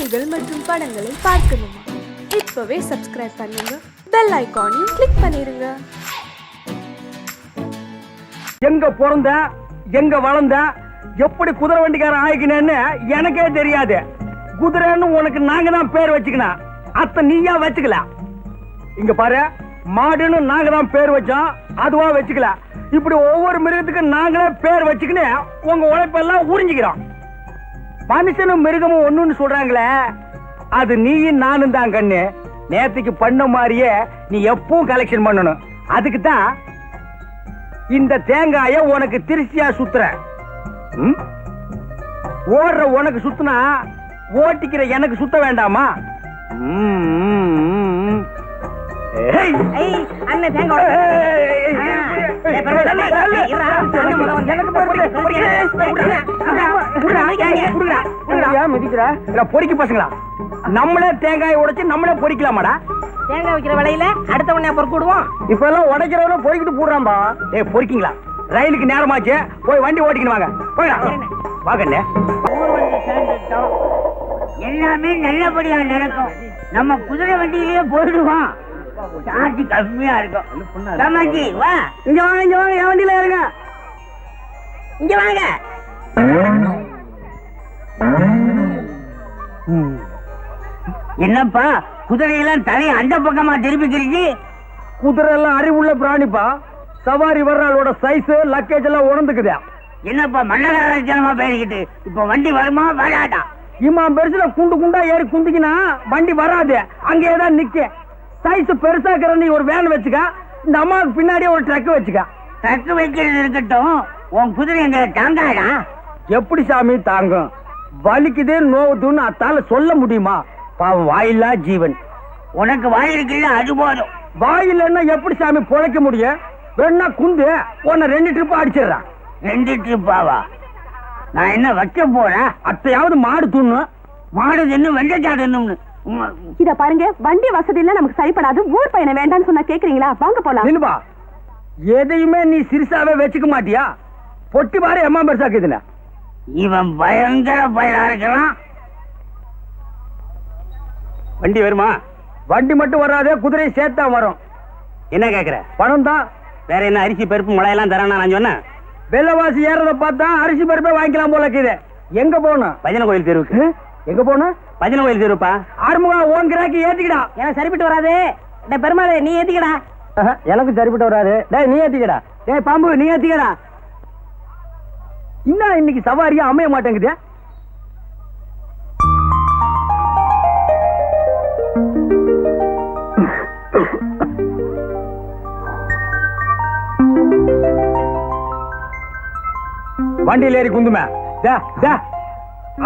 செய்திகள் மற்றும் படங்களை பார்க்கணுமா? இப்பவே சப்ஸ்கிரைப் பண்ணுங்க, பெல் ஐகானையும் கிளிக் பண்ணிருங்க. எங்க பிறந்த எங்க வளர்ந்த எப்படி குதிரை வண்டிக்காரன் ஆயிக்கினேன்னு எனக்கே தெரியாது. குதிரைன்னு உனக்கு நாங்க தான் பேர் வச்சுக்கணும், அத்த நீயா வச்சுக்கல. இங்க பாரு, மாடுன்னு நாங்க தான் பேர் வச்சோம், அதுவா வச்சுக்கல. இப்படி ஒவ்வொரு மிருகத்துக்கு நாங்களே பேர் வச்சுக்கின்னு உங்க உழைப்பெல்லாம் உறிஞ்சிக்கிறோம். மனுஷனும் மிருகமும் ஒண்ணுன்னு சொல்றாங்களே, அது நீயும் நானும் தான் கண்ணு. நேத்துக்கு பண்ண மாதிரியே நீ எப்பவும் கலெக்ஷன் பண்ணணும். அதுக்கு தான் இந்த தேங்காய உனக்கு திருச்சியா சுத்துற. ஓடுற உனக்கு சுத்துனா ஓட்டிக்கிற எனக்கு சுத்த வேண்டாமா? பொறிக்க பசங்களா, நம்மளே தேங்காய் உடைச்சு நம்மளே பொறிக்கலாமாடா? தேங்காய் வைக்கிற விலையில அடுத்த உடனே பொறுக்கிடுவோம். இப்ப எல்லாம் உடைக்கிறவன பொறிக்கிட்டு போடுறான்பா. பொறிக்கீங்களா? ரயிலுக்கு நேரமாச்சு, போய் வண்டி ஓட்டிக்கணும். வாங்க வாங்க. எல்லாமே நல்லபடியா நடக்கும். நம்ம குதிரை வண்டியிலேயே போயிடுவோம். சார்ஜ் கம்மியா இருக்கும். வா இங்க வாங்க, இங்க வாங்க, என் வண்டியில இருங்க. இங்க வாங்க. என்னப்பா குதிரையெல்லாம் தலையை அந்த பக்கமா திருப்பிக்கிறீங்க? குதிரை எல்லாம் அறிவுள்ள பிராணிப்பா. சவாரி வர்றாளோட சைஸ் லக்கேஜ் எல்லாம் உணர்ந்துக்குது. என்னப்பா மன்னகரமா பேசிக்கிட்டு இப்ப வண்டி வருமா வராதா? இம்மா பெருசுல குண்டு குண்டா ஏறி குந்திக்கினா வண்டி வராது, அங்கேதான் நிக்க. சைஸ் பெருசாக்கிற நீ ஒரு வேன் வச்சுக்க, இந்த அம்மாவுக்கு பின்னாடியே ஒரு ட்ரக் வச்சுக்க. ட்ரக் வைக்கிறது இருக்கட்டும், உன் குதிரை எங்களை தாங்காடா? எப்படி சாமி தாங்கும்? வலிக்குது நோவுதுன்னு அத்தால சொல்ல முடியுமா? பாவம் வாயில்லா ஜீவன். உனக்கு வாய் இருக்குல்ல, அது போதும். வாயில்லைன்னா எப்படி சாமி பொழைக்க முடியும்? வேணா குந்து உன்னை 2 ட்ரிப் அடிச்சிடறான். 2 ட்ரிப்பாவா? நான் என்ன வைக்க போறேன்? அத்தையாவது மாடு துண்ணு. மாடு தின்னு வெள்ளச்சாடணும்னு. இத பாருங்க, வண்டி வசதி எல்லாம் நமக்கு சரிப்படாது. ஊர் பையனை வேண்டான்னு சொன்னா கேக்குறீங்களா? வாங்க போலாம். நிலுவா, எதையுமே நீ சிறுசாவே வச்சுக்க மாட்டியா? பொட்டி பாரு எம்மா பெருசாக்குதுல. இவன் பயங்கர பயனா இருக்கலாம். வண்டி வருமா? வண்டி மட்டும் வராதே, குதிரை சேர்த்தா வரும். என்ன கேக்குற? பணம் தான். வேற என்ன அரிசி பருப்பு முளையெல்லாம் தரானா? நான் சொன்னேன் வெள்ளவாசி ஏறத பார்த்தா அரிசி பருப்பே வாங்கிக்கலாம் போல இருக்குது. எங்க போகணும்? பஜனை கோயில் தெருவுக்கு. எங்க போகணும்? பஜனை கோயில் தெருப்பா. ஆறுமுகா, ஓன் கிராக்கி ஏத்திக்கடா. எனக்கு சரிப்பட்டு வராது. பெருமாள் நீ ஏத்திக்கடா. எனக்கு சரிப்பட்டு வராது. டேய் நீ ஏத்திக்கடா. டேய் பாம்பு நீ ஏத்திக்கடா. இன்னும் இன்னைக்கு சவாரியா அமைய மாட்டேங்குது. வண்டியில ஏறி குந்துமே.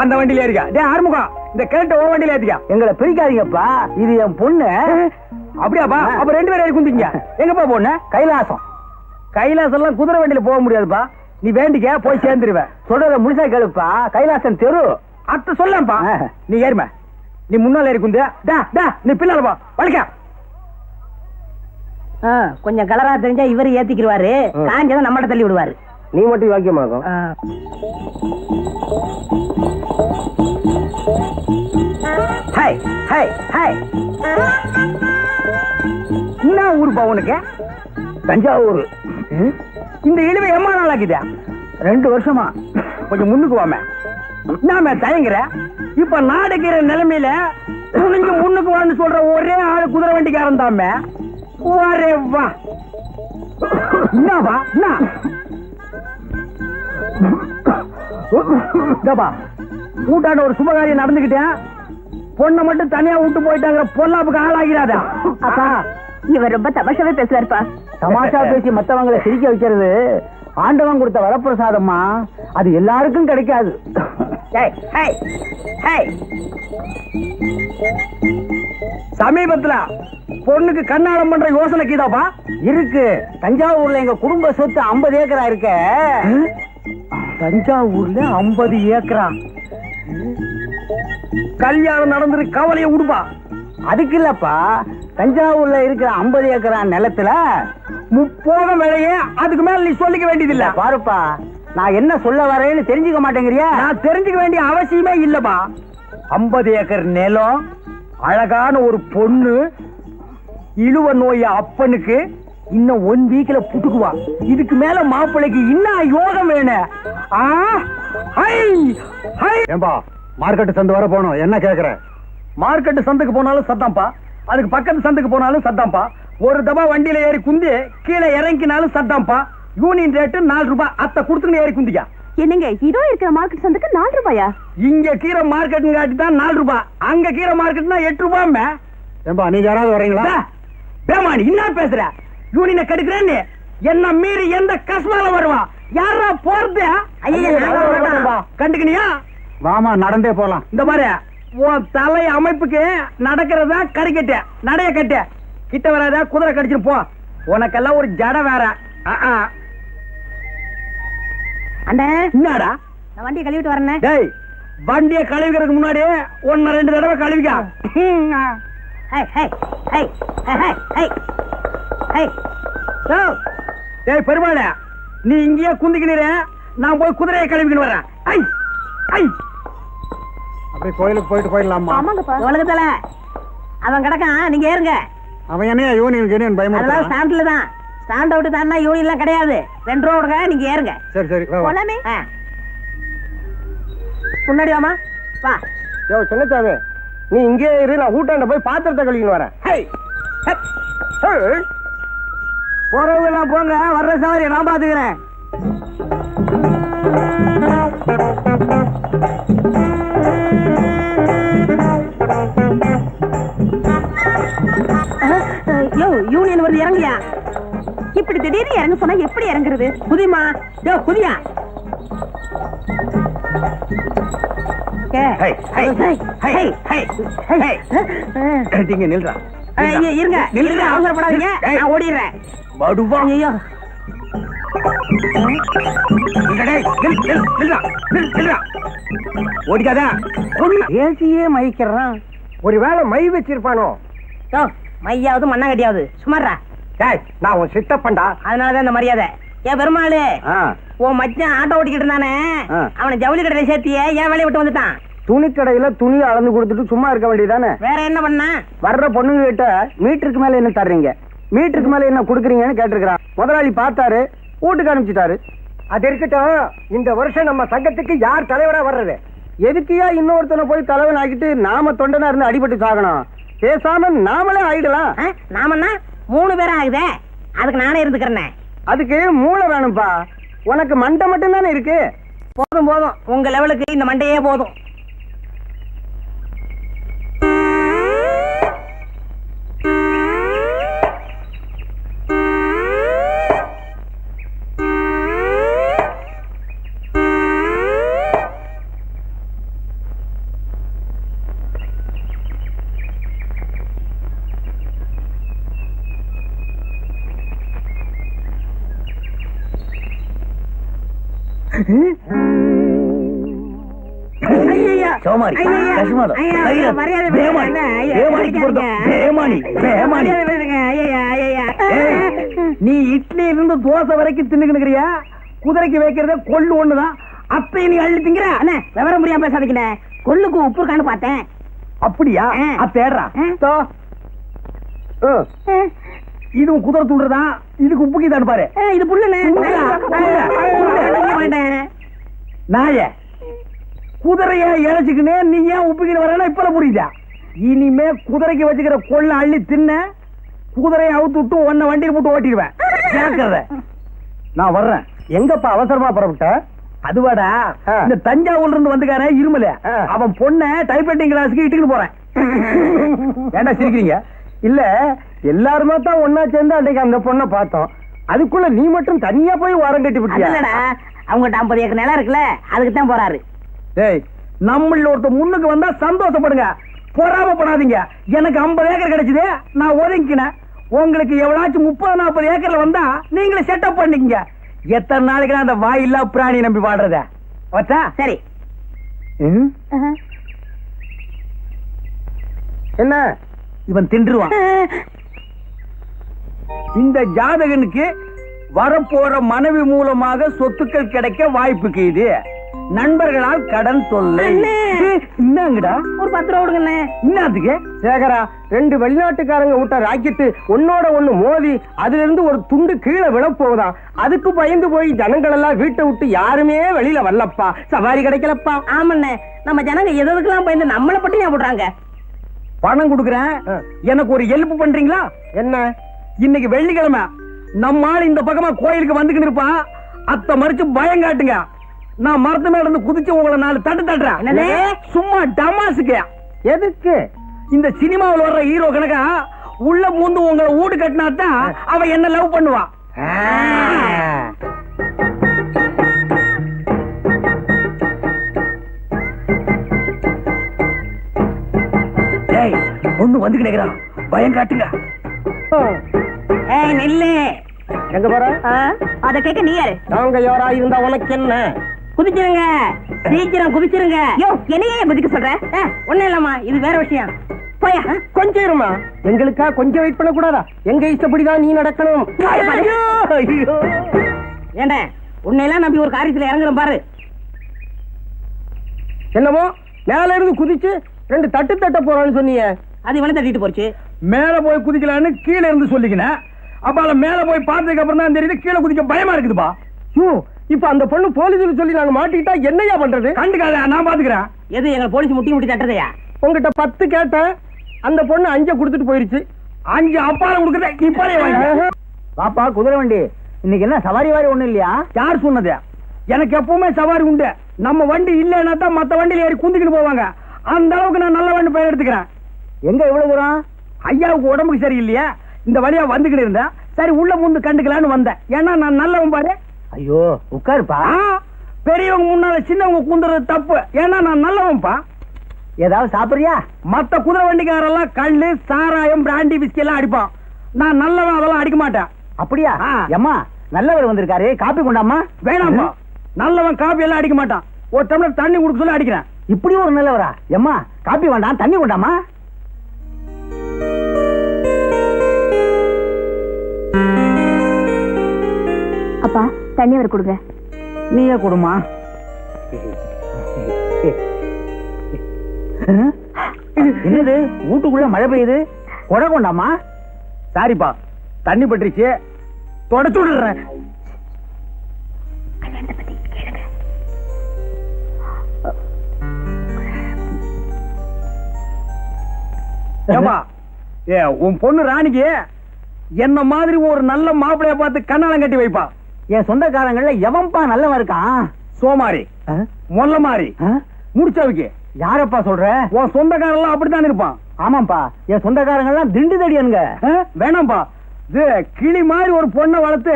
அந்த வண்டியில ஏறிக்கா. டே ஆறுமுகம், இந்த கிழட்ட ஓ வண்டியில ஏத்திக்கா. எங்களை பிரிக்காதீங்கப்பா, இது என் பொண்ணு. அப்படியாப்பா? அப்ப 2 பேரும் ஏறி குந்திங்க. எங்கப்பா பொண்ணு? கைலாசம். கைலாசம் எல்லாம் குதிரை வண்டியில போக முடியாதுப்பா. நீ வேண்டிக்க, போய் சேர்ந்துருவேன். சொல்றத முழுசா கேளுப்பா. கைலாசம் தெரு அத்த சொல்லப்பா. நீ ஏறும, நீ முன்னால ஏறி குந்து. நீ பின்னால போ. வலிக்க கொஞ்சம் கலரா தெரிஞ்சா இவரு ஏத்திக்கிடுவாரு, காஞ்சதை நம்மகிட்ட தள்ளி விடுவாரு. நீ மட்டும் வாக்கியமாகும். என்ன ஊருப்பா உனக்கு? தஞ்சாவூர். இந்த இழுவை எம்மா நாள் ஆகுதா? 2 வருஷமா. கொஞ்சம் முன்னுக்கு வாம. நாம தயங்குற. இப்ப நாடுகிற நிலைமையில துணிஞ்சு முன்னுக்கு வான்னு சொல்ற ஒரே ஆளு குதிரை வண்டிக்காரன் தாம. ஒரே வா. என்னவா? கூட்டாண்ட ஒரு சுபகாரியம் நடந்துகிட்டேன். பொண்ணை மட்டும் தனியா விட்டு போயிட்டாங்க. பொல்லாப்புக்கு ஆளாகிறாதா? அப்பா, இவர் ரொம்ப தமாஷாவே பேசுறாருப்பா. தமாஷா பேசி மத்தவங்களை சிரிக்க வைக்கிறது ஆண்டவன் கொடுத்த வரப்பிரசாதம்மா. அது எல்லாருக்கும் கிடைக்காது. சமீபத்துல பொண்ணுக்கு கண்ணாடம் பண்ற யோசனை கீதாப்பா இருக்கு. தஞ்சாவூர்ல எங்க குடும்ப சொத்து 50 ஏக்கரா இருக்க. தஞ்சாவூர்ல 50 ஏக்கரா? கல்யாணம் நடந்துரு, கவலைய விடுப்பா. அதுக்கு இல்லப்பா, தஞ்சாவூர்ல இருக்கிற 50 ஏக்கரா நிலத்துல 30 விலையே. அதுக்கு மேல நீ சொல்லிக்க வேண்டியதில்ல. பாருப்பா, நான் என்ன சொல்ல வரேன்னு தெரிஞ்சுக்க மாட்டேங்கிறியா? நான் தெரிஞ்சுக்க வேண்டிய அவசியமே இல்லப்பா. 50 ஏக்கர் நிலம், அழகான ஒரு பொண்ணு, இழுவ நோய அப்பனுக்கு இன்னும் 1 வீக்ல புட்டுக்குவா. இதுக்கு மேல மாப்பிள்ளைக்கு இன்னும் யோகம் வேணும். ஏம்பா மார்க்கெட் சந்தை வர போனோம், என்ன கேக்குற? மார்க்கெட் சந்தைக்கு போனாலும் சத்தாம்பா, அதுக்கு பக்கத்து சந்தைக்கு போனாலும் சத்தாம்பா. ஒரு தபா வண்டியில ஏறி குந்தி கீழே இறங்கினாலும் சத்தாம்பா. யூனியன் ரேட்டு 4 ரூபாய். அத்தை கொடுத்துன்னு ஏறி குந்திக்கா. என்னங்க இதோ இருக்கிற மார்க்கெட் சந்தைக்கு 4 ரூபாயா? இங்க கீரை மார்க்கெட் காட்டி தான் 4 ரூபாய், அங்க கீரை மார்க்கெட்னா 8 ரூபாய். ஏம்பா நீங்க யாராவது வரீங்களா? பேமானி என்ன பேசுற? யூனியனை கெடுக்கிறேன்னு என்ன மீறி எந்த கஸ்மால வருவா? யாரா போறது? கண்டுக்கணியா? வாமா நடந்தே போலாம். இந்த மாதிரி உன் தலை அமைப்புக்கு நடக்கிறதா கறிக்கட்டு நடைய கட்டு. கிட்ட வராத, குதிரை கடிச்சிட்டு போ. உனக்கெல்லாம் ஒரு ஜட வேற. அண்ணே என்னடா நான் வண்டியை கழுவிட்டு வரேன். டேய், வண்டியை கழுவிக்கிறதுக்கு முன்னாடி 1-2 தடவை கழுவிக்கா. டேய் பெருமாளே, நீ இங்கேயே குந்திக்கிற, நான் போய் குதிரையை கழுவிக்கிட்டு வரேன். அப்படியே கோயிலுக்கு போயிட்டு போயிடலாமா? ஆமாங்கப்பா. உலகத்துல அவன் கிடக்கான், நீங்க ஏறுங்க. அவன் என்ன யூனியன் பயமா? அதெல்லாம் ஸ்டாண்ட்ல தான். ஸ்டாண்ட் அவுட் தானா யூனியன் எல்லாம் கிடையாது. 2 ரூபா கொடுங்க, நீங்க ஏறுங்க. சரி சரி வா, வா. போலாமே. முன்னாடி வாமா, வா. யோ சின்னச்சாமி, நீ இங்கே இரு, நான் ஊட்டாண்ட போய் பாத்திரத்தை கழுவின்னு வரேன். போறவங்க எல்லாம் போங்க, வர்ற சவாரி நான் பாத்துக்கிறேன். யோ யூனியன் வந்து இறங்கியா? இப்படி திடீர்னு இறங்க சொன்னா எப்படி இறங்குறது? குதிமா, யோ குதியா. நில்றா, இருங்க இருங்க, அவசரப்படாதீங்க, நான் ஓடிடுறேன். மடுவா. ஐயோ ஓடிக்காத. ஏசியே மயிக்கிறான். ஒருவேளை மை வச்சிருப்பானோ? யோ மையாவது மண்ணாங்கட்டியாவது சுமாரா. டேய், நான் உன் சித்தப்பண்டா. அதனாலதான் இந்த மரியாதை. ஏன் பெருமாளு, உன் மச்சான் ஆட்டோ ஓட்டிக்கிட்டு இருந்தானே, அவனை ஜவுளி கடையில சேர்த்தியே ஏன் வேலையை விட்டு வந்துட்டான்? துணி கடையில துணி அளந்து கொடுத்துட்டு சும்மா இருக்க வேண்டியதானே? வேற என்ன பண்ணா? வர்ற பொண்ணுங்க கிட்ட மீட்டருக்கு மேல என்ன தர்றீங்க, மீட்டருக்கு மேல என்ன குடுக்குறீங்கன்னு கேட்டிருக்கிறான். முதலாளி பார்த்தாரு, வீட்டுக்கு அனுப்பிச்சிட்டாரு. அது இருக்கட்டும், இந்த வருஷம் நம்ம சங்கத்துக்கு யார் தலைவரா வர்றது? எதுக்கியா இன்னொருத்தனை போய் தலைவன் ஆக்கிட்டு நாம தொண்டனா இருந்து அடிபட்டு சாகணும்? பேசாம நாமளே ஆயிடலாம். நாமன்னா 3 பேரும் ஆகுதே, அதுக்கு நானே இருந்துக்கிறேன். அதுக்கு மூளை வேணும்பா. உனக்கு மண்டை மட்டும் தானே இருக்கு. போதும் போதும், உங்க லெவலுக்கு இந்த மண்டையே போதும். சோமாரி, கஷ்மாதம், நீ இட்லி இருந்து தோசை வரைக்கும் தின்னுக்கிறியா? குதிரைக்கு வைக்கிறத கொள்ளு ஒண்ணுதான். அத்தை நீ அள்ளி திங்கிற. அண்ணே விவரம் முடியாம பேசாதீங்க, கொள்ளுக்கு உப்பு இருக்கான்னு பார்த்தேன். அப்படியா? தேடுறா. இதுவும் குதிரை துண்டுதான், இதுக்கு உப்புக்கு தான் பாரு. இது புல்லுண்ணே. நாய குதிரைய இழைச்சுக்கினே நீ ஏன் உப்புக்கிட்டு வரனா இப்ப புரியுதா? இனிமே குதிரைக்கு வச்சுக்கிற கொள்ள அள்ளி தின்ன, குதிரையை அவுத்து விட்டு ஒன்ன வண்டியில் போட்டு ஓட்டிடுவேன். கேட்கறத நான் வர்றேன். எங்கப்பா அவசரமா புறப்பட்ட? அதுவாடா, இந்த தஞ்சாவூர்ல இருந்து வந்துக்கார இருமல, அவன் பொண்ண டைப்ரைட்டிங் கிளாஸுக்கு இட்டுக்கிட்டு போறேன். ஏண்டா சிரிக்கிறீங்க? இல்ல, எல்லாருமே தான் ஒன்னா சேர்ந்து அன்னைக்கு அந்த பொண்ணை பார்த்தோம். அதுக்குள்ள நீ மட்டும் தனியா போய் வாரம் கட்டி விட்டியா? அவங்ககிட்ட 50 ஏக்கர் நிலம் இருக்குல்ல, அதுக்கு தான் போறாரு. டேய், நம்மள ஒருத்தர் முன்னுக்கு வந்தா சந்தோஷப்படுங்க, பொறாமப்படாதீங்க. எனக்கு 50 ஏக்கர் கிடைச்சது, நான் ஒதுங்கினேன். உங்களுக்கு எவ்வளாச்சும் 30-40 ஏக்கர்ல வந்தா நீங்களே செட்டப் பண்ணிக்கங்க. எத்தனை நாளைக்கு அந்த வாயில்லா பிராணி நம்பி வாடுறத? வச்சா சரி. என்ன இவன் தின்றுவான். இந்த ஜாதகனுக்கு வரப்போற மனைவி மூலமாக சொத்துக்கள் கிடைக்க வாய்ப்புக்கு இது. நண்பர்களால் கடன் தொல்லை. அண்ணே. என்னங்கடா ஒரு 10 ரூபா கொடுங்கண்ணே. என்னத்துக்கு? சேகரா, 2 வெளிநாட்டுக்காரங்க விட்ட ராக்கெட்டு ஒன்னோட ஒண்ணு மோதி அதுல இருந்து ஒரு துண்டு கீழே விழப்போகுதான். அதுக்கு பயந்து போய் ஜனங்கள் எல்லாம் வீட்டை விட்டு யாருமே வெளியில வரலப்பா. சவாரி கிடைக்கலப்பா. ஆமாண்ணே, நம்ம ஜனங்க எதுக்கெல்லாம் பயந்து நம்மளை பட்டி ஞாபகப்படுறாங்க. பணம் கொடுக்குறேன், எனக்கு ஒரு ஹெல்ப் பண்றீங்களா? என்ன? இன்னைக்கு வெள்ளிக்கிழமை, நம்ம ஆள் இந்த பக்கமா கோயிலுக்கு வந்துக்கிட்டு இருப்பான். அத்தை மறிச்சு பயம் காட்டுங்க. நான் மரத்து மேல இருந்து குதிச்சு உங்களை 4 தட்டு தட்டுறேன். என்னது? சும்மா டமாசுக்கு. எதுக்கு? இந்த சினிமாவில் வர்ற ஹீரோ கணக்கா உள்ள பூந்து உங்களை வீடு கட்டினாத்தான் அவ என்ன லவ் பண்ணுவா. ஏய், ஒண்ணு வந்து கிடைக்கிறான், பயம் காட்டுங்க. ஏய் நில்லு. எங்க போற? அத கேட்க நீ யாரு? நாங்க யாரா இருந்தா உனக்கு என்ன? குதிச்சிருங்க, சீக்கிரம் குதிச்சிருங்க. யோ, என்னையே குதிக்க சொல்ற? ஒண்ணும் இல்லம்மா, இது வேற விஷயம். போயா. கொஞ்சம் இருமா. எங்களுக்கா கொஞ்சம் வெயிட் பண்ண கூடாதா? எங்க இஷ்டப்படிதான் நீ நடக்கணும். ஐயோ, ஐயோ. ஏண்ட உன்னையெல்லாம் நம்பி ஒரு காரியத்துல இறங்குறோம் பாரு. என்னமோ மேல இருந்து குதிச்சு 2 தட்டு தட்ட போறான்னு சொன்னீங்க. அது இவனை தட்டிட்டு போச்சு. மேல போய் குதிக்கலான்னு கீழே இருந்து சொல்லிக்கினேன். அப்பால மேல போய் பார்த்ததுக்கு அப்புறம் தான் தெரியுது கீழே குதிக்க பயமா இருக்குதுப்பா. இப்ப அந்த பொண்ணு போலீஸ்ல சொல்லி நாங்க மாட்டிக்கிட்டா என்னையா பண்றது? கண்டுக்காத, நான் பாத்துக்கிறேன். எது எங்க போலீஸ் முட்டி முட்டி தட்டுறதையா? உங்ககிட்ட 10 கேட்டேன், அந்த பொண்ணு 5 கொடுத்துட்டு போயிருச்சு. 5 அப்பால கொடுக்குறேன், இப்பாலே வாங்க. பாப்பா குதிரை வண்டி, இன்னைக்கு என்ன சவாரி வாரி ஒண்ணும் இல்லையா? யார் சொன்னது? எனக்கு எப்பவுமே சவாரி உண்டு. நம்ம வண்டி இல்லைன்னா தான் மத்த வண்டியில ஏறி குந்திக்கிட்டு போவாங்க. அந்த அளவுக்கு நான் நல்ல வண்டி பெயர் எடுத்துக்கிறேன். எங்க இவ்வளவு தூரம்? ஐயாவுக்கு உடம்புக்கு சரியில்லையா, இந்த வழியா வந்துகிட்டு இருந்தேன். சரி உள்ள முந்து கண்டுக்கலான்னு வந்தேன். ஏன்னா நான் நல்லவன் பாரு. ஐயோ உட்காருப்பா. பெரியவங்க முன்னால சின்னவங்க கூந்துறது தப்பு. ஏன்னா நான் நல்லவன்பா. ஏதாவது சாப்பிடுறியா? மத்த குதிரை வண்டிக்காரெல்லாம் கல்லு, சாராயம், பிராண்டி, பிஸ்கி எல்லாம் அடிப்பான். நான் நல்லவன், அதெல்லாம் அடிக்க மாட்டேன். அப்படியா? அம்மா நல்லவர் வந்திருக்காரு, காப்பி கொண்டாமா. வேணாம்பா, நல்லவன் காப்பி எல்லாம் அடிக்க மாட்டான். ஒரு டம்ளர் தண்ணி குடுக்க சொல்லி அடிக்கிறேன். இப்படி ஒரு நல்லவரா? எம்மா காப்பி வேண்டாம், தண்ணி கொண்டாமா. அப்பா தண்ணி அவர் கொடுங்க. நீயே கொடுமா. என்னது வீட்டுக்குள்ள மழை பெய்யுது? கொடை கொண்டாமா. சாரிப்பா, தண்ணி பட்டுருச்சு, தொடச்சு விடுறேன். ஏப்பா, உன் பொண்ணு ராணிக்கு என்ன மாதிரி ஒரு நல்ல மாப்பிளைய பார்த்து கண்ணாலம் கட்டி வைப்பா. என் சொந்தக்காரங்கள்ல எவன்பா நல்லவன் இருக்கான்? சோமாரி, மொல்ல மாறி, முடிச்சவுக்கு. யாரப்பா சொல்ற? உன் சொந்தக்காரெல்லாம் அப்படித்தான் இருப்பான். ஆமாப்பா, என் சொந்தக்காரங்கள்லாம் திண்டு தடியனுங்க. வேணாம்பா, இது கிளி மாதிரி ஒரு பொண்ணை வளர்த்து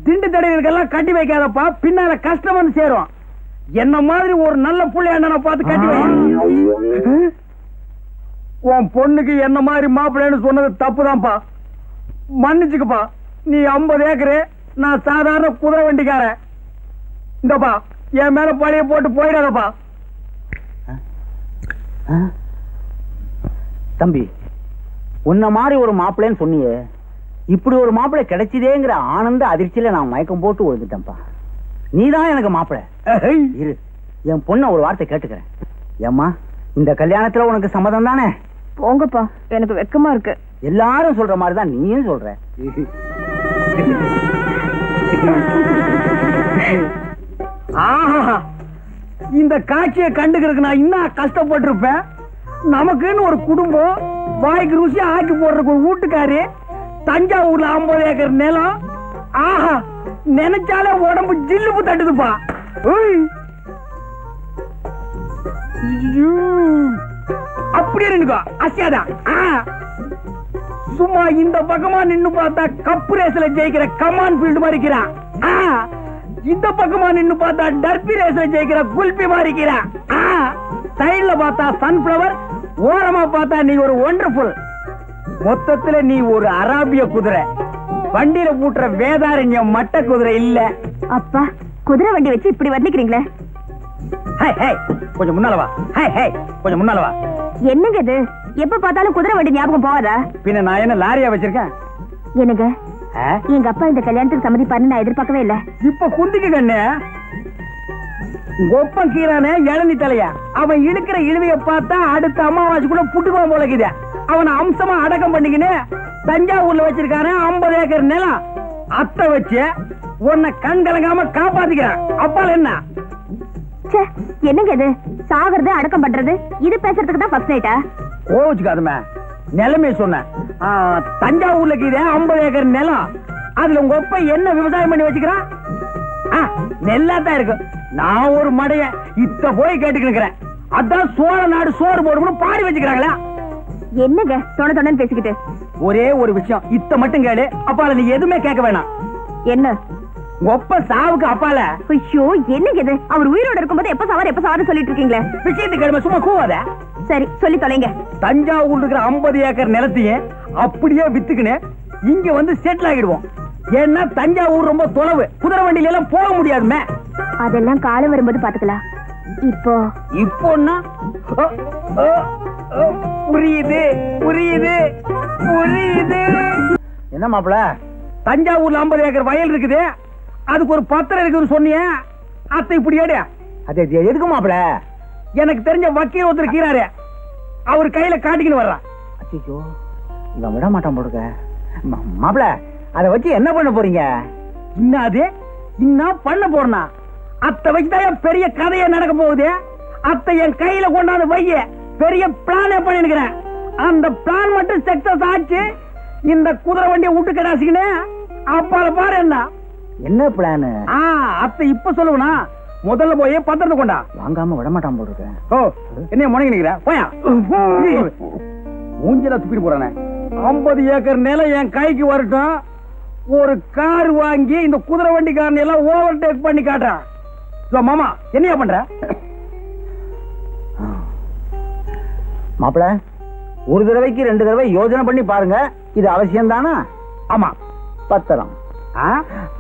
திண்டு தடைகளுக்கெல்லாம் கட்டி வைக்காதப்பா. பின்னால கஷ்டம் வந்து சேரும். என்ன மாதிரி ஒரு நல்ல புள்ளை அண்ணனை பார்த்து கட்டி வை. உன் பொண்ணுக்கு என்ன மாதிரி மாப்பிள்ளைன்னு சொன்னது தப்புதான்ப்பா. மன்னிச்சுக்கப்பா. நீ 50 ஏக்கரு, நான் சாதாரண குதிரை வண்டிக்காரன். இந்தப்பா என் மேல பழைய போட்டு போயிடாதப்பா. தம்பி, உன்ன மாதிரி ஒரு மாப்பிள்ளைன்னு சொன்னியே, இப்படி ஒரு மாப்பிள்ளை கிடைச்சதேங்கிற ஆனந்த அதிர்ச்சியில நான் மயக்கம் போட்டு விழுந்துட்டேன்ப்பா. நீதான் எனக்கு மாப்பிள்ளை. இரு, என் பொண்ண ஒரு வார்த்தை கேட்டுக்கிறேன். ஏம்மா, இந்த கல்யாணத்துல உனக்கு சம்மதம் தானே? போங்கப்பா, எனக்கு வெக்கமா இருக்கு. எல்லாரும் சொல்ற மாதிரிதான் நீயும் சொல்ற. ஆஹா, இந்த காட்சியை கண்டுக்கிறதுக்கு நான் இன்னும் கஷ்டப்பட்டிருப்பேன். நமக்குன்னு ஒரு குடும்பம், வாய்க்கு ருசியா ஆக்கி போடுறதுக்கு ஒரு வீட்டுக்காரு, தஞ்சாவூர்ல 50 ஏக்கர் நிலம். ஆஹா, நினைச்சாலே உடம்பு ஜில்லுப்பு தட்டுதுப்பா. அப்படியே நின்னுக்கோ, அசியாதான். சும்மா இந்த பக்கமா நின்னு பார்த்தா கப்பு ரேஸ்ல ஜெயிக்கிற கமான் ஃபீல்டு மாதிரி இருக்கிறான். இந்த பக்கமா நின்னு பார்த்தா டர்பி ரேஸ்ல ஜெயிக்கிற குல்பி மாதிரி இருக்கிறான். சைடுல பார்த்தா சன்ஃபிளவர், ஓரமா பார்த்தா நீ ஒரு ஒண்டர்ஃபுல். மொத்தத்துல நீ ஒரு அராபிய குதிரை. வண்டியில பூட்டுற வேதாரண்யம் மட்ட குதிரை இல்ல. அப்பா, குதிரை வண்டி வச்சு இப்படி வர்ணிக்கிறீங்களே. கொஞ்சம் முன்னால வா. கொஞ்சம் முன்னால வா. என்னங்க இது? எப்ப பார்த்தாலும் குதிரை வண்டி ஞாபகம் போவாதா? பின்ன நான் என்ன லாரியா வச்சிருக்கேன்? என்னங்க, எங்க அப்பா இந்த கல்யாணத்துக்கு சம்மதிப்பாருன்னு நான் எதிர்பார்க்கவே இல்ல. இப்ப குந்திக்கு கண்ணு. கொப்பம் கீரானே இளநி தலைய அவன் இழுக்கிற இழுவைய பார்த்தா அடுத்த அமாவாசைக்குள்ள புட்டுக்குவான் போலக்குது. அவனை அம்சமா அடக்கம் பண்ணிக்கின்னு தஞ்சாவூர்ல வச்சிருக்கானே 50 ஏக்கர் நிலம். அத்தை வச்சு உன்னை கண் கலங்காம காப்பாத்திக்கிறான். அப்பால என்ன ச்சே, என்னங்க இது? சாகிறது அடக்கம் பண்றது இது பேசுறதுக்கு தான் ஃபர்ஸ்ட் நைட்டா? கோச்சுக்காதுமே, நிலைமை சொன்னேன். தஞ்சாவூர்ல கீதே 50 ஏக்கர் நிலம். அதுல உங்க ஒப்ப என்ன விவசாயம் பண்ணி வச்சுக்கிறான்? நெல்லாதான் இருக்கு. நான் ஒரு மடைய இத்த போய் கேட்டுக்கிறேன். அதான் சோழ நாடு சோறு போடும்னு பாடி வச்சுக்கிறாங்களா? என்னங்க தொண பேசிக்கிட்டு? ஒரே ஒரு விஷயம், இத்த மட்டும் கேளு. அப்பால நீ எதுவுமே கேட்க வேணாம். என்ன? ஒப்ப சாவுக்கு அப்பால. ஐயோ, என்னங்க இது? அவர் உயிரோட இருக்கும்போது எப்ப சாவாரு சொல்லிட்டு இருக்கீங்களே. விஷயத்துக்கு கேளுமா, சும்மா கூவாத. சரி, சொல்லி தொலைங்க. தஞ்சாவூர் இருக்கிற 50 ஏக்கர் நிலத்தையும் அப்படியே வித்துக்கின்னு இங்க வந்து செட்டில் ஆகிடுவோம். ஏன்னா தஞ்சாவூர் ரொம்ப தொலைவு, குதிரை வண்டியில எல்லாம் போக முடியாதுமே. அதெல்லாம் காலம் வரும்போது பாத்துக்கலாம். இப்போன்னா புரியுது புரியுது புரியுது. என்ன மாப்பிள? தஞ்சாவூர்ல 50 ஏக்கர் வயல் இருக்குது, அதுக்கு ஒரு பத்திரம் இருக்குன்னு சொன்னியே, அத்தை இப்படி ஏடு. அது எதுக்கு மாப்பிள? எனக்கு தெரிஞ்ச வக்கீல் ஒருத்தர் இருக்கிறாரு, அவர் கையில காட்டிக்கின்னு வர்றான். அச்சோ, இவன் விட மாட்டான் போடுங்க. மாப்பிள, அதை வச்சு என்ன பண்ண போறீங்க? இன்னாது இன்னும் பண்ண போறனா? அத்தை வச்சுதான் பெரிய கதையை நடக்க போகுது. அத்தை என் கையில கொண்டாந்து வைய பெரிய பிளானே பண்ணிருக்கிறேன். அந்த பிளான் மட்டும் சக்சஸ் ஆச்சு, இந்த குதிரை வண்டியை விட்டு கடாசிக்கினே அப்பால பாரு. என்ன பிளான்? அத்தை இப்ப சொல்லுவனா? முதல்ல போய் பத்திரத்தை கொண்டா. வாங்காம விட மாட்டான் போடுங்க. ஓ, என்ன முடங்கி நிக்கிற? போயா மூஞ்சில துப்பிட்டு போறானே. 50 ஏக்கர் நிலம் என் கைக்கு வரட்டும், ஒரு கார் வாங்கி இந்த குதிரை வண்டிக்காரன் எல்லாம் ஓவர்டேக் பண்ணி காட்டுறான். மாமா என்னையா பண்ற? மாப்பிள, ஒரு தடவைக்கு 2 தடவை யோசனை பண்ணி பாருங்க. இது அவசியம் தானா? ஆமா. பத்திரம்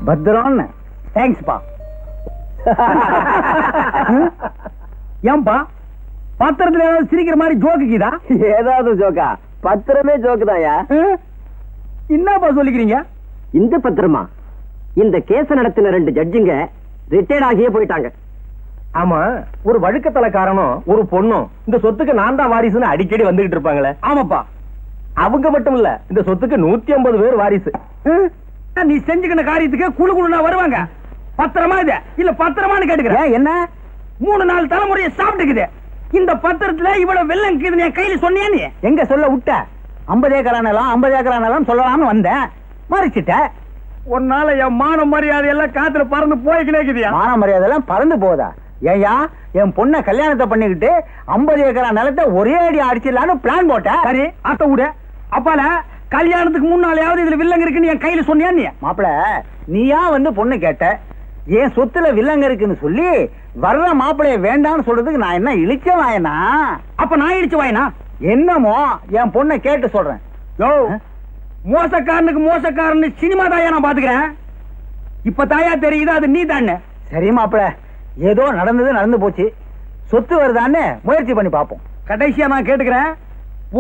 பத்திரம். தேங்க்ஸ்பா. ஏன்பா பத்திரத்துல ஏதாவது சிரிக்கிற மாதிரி ஜோக்குதா? ஏதாவது ஜோக்கா? பத்திரமே ஜோக்கு தாயா. என்னப்பா சொல்லிக்கிறீங்க? இந்த பத்திரமா? இந்த கேஸ நடத்தின 2 ஜட்ஜுங்க ரிட்டையர்ட் ஆகியே போயிட்டாங்க. ஆமா, ஒரு வழுக்கத்தலைக்காரனும் ஒரு பொண்ணும் இந்த சொத்துக்கு நான் தான் வாரிசுன்னு அடிக்கடி வந்துகிட்டு இருப்பாங்களே. ஆமாப்பா, அவங்க மட்டும் இல்ல, இந்த சொத்துக்கு 150 பேர் வாரிசு. நீ செஞ்சுக்கிற காரியத்துக்கு குழு குழுனா வருவாங்க. பத்திரமா இது இல்ல பத்திரமான்னு கேட்டுக்கிறேன். என்ன 3-4 தலைமுறையை சாப்பிட்டுக்குது. இந்த பத்திரத்துல இவ்வளவு வெள்ளம் இருக்குது என் கையில சொன்னியா? நீ எங்க சொல்ல விட்ட? 50 ஏக்கரானலாம் 50 ஏக்கரானலாம் சொல்லலாம்னு வந்தேன், மறைச்சிட்ட. உன்னால என் மான மரியாதை எல்லாம் காத்துல பறந்து போய்க்கினேக்குதியா? மான மரியாதை எல்லாம் பறந்து போதா? ஏயா, என் பொண்ணை கல்யாணத்தை பண்ணிக்கிட்டு 50 ஏக்கரா நிலத்தை ஒரே அடி அடிச்சிடலான்னு பிளான் போட்ட. சரி, அத்தை விட. அப்பால கல்யாணத்துக்கு முன்னாலேயாவது இதுல வில்லங்க இருக்குன்னு என் கையில சொன்னியா? நீ மாப்பிள, நீயா வந்து பொண்ணு கேட்ட, என் சொத்துல வில்லங்க இருக்குன்னு சொல்லி வர்ற மாப்பிளைய வேண்டாம்னு சொல்றதுக்கு நான் என்ன இழிச்ச வாயனா? அப்ப நான் இழிச்ச வாயனா? என்னமோ என் பொண்ணை கேட்டு சொல்றேன். யோ, மோசக்காரனுக்கு மோசக்காரன்னு சினிமா தாயா நான் பாத்துக்கிறேன். இப்ப தாயா தெரியுது அது நீ தானே. சரி மாப்பிள, ஏதோ நடந்தது நடந்து போச்சு, சொத்து வருதான்னு முயற்சி பண்ணி பாப்போம். கடைசியா நான் கேட்டுக்கிறேன்,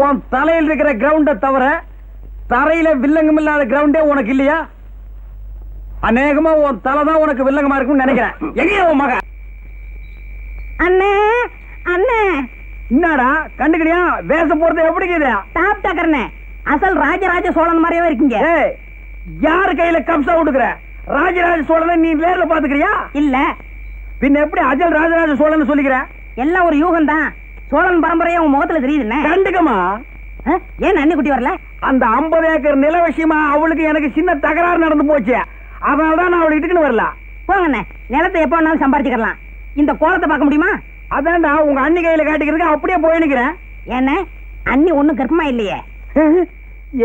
உன் தலையில் இருக்கிற கிரவுண்ட தவிர தரையில வில்லங்கம் இல்லாத கிரவுண்டே உனக்கு இல்லையா? அநேகமா உன் தலைதான் உனக்கு வில்லங்கமா இருக்கும்னு நினைக்கிறேன். எங்கேயா உன் மகன்? அண்ணே அண்ணே, என்னடா கண்டுக்கிறியா? வேஷம் போறது எப்படி இருக்குதா? டாப் டக்கர்னே, அசல் ராஜராஜ சோழன் மாதிரியே இருக்கீங்க. யாரு கையில கம்சா விடுக்கிற? ராஜராஜ சோழனை நீ நேர்ல பாத்துக்கிறியா? இல்ல. பின்ன எப்படி அஜல் ராஜராஜ சோழன் சொல்லிக்கிற? எல்லாம் ஒரு யூகம் தான். சோழன் பரம்பரையா உன் முகத்துல தெரியுதுண்ணே. கண்டுக்கமா. ஏன் அண்ணி குட்டி வரல? அந்த 50 ஏக்கர் நில விஷயமா அவளுக்கு எனக்கு சின்ன தகராறு நடந்து போச்சு, அதனாலதான் நான் அவளை இட்டுக்குன்னு வரல. போங்கண்ணே, நிலத்தை எப்ப வேணாலும் சம்பாதிச்சுக்கலாம். இந்த கோலத்தை பார்க்க முடியுமா? அதான்டா உங்க அண்ணி கையில காட்டிக்கிறதுக்கு அப்படியே போய் நிக்கிறேன். ஏன்னா அண்ணி ஒண்ணும் கர்ப்பமா இல்லையே.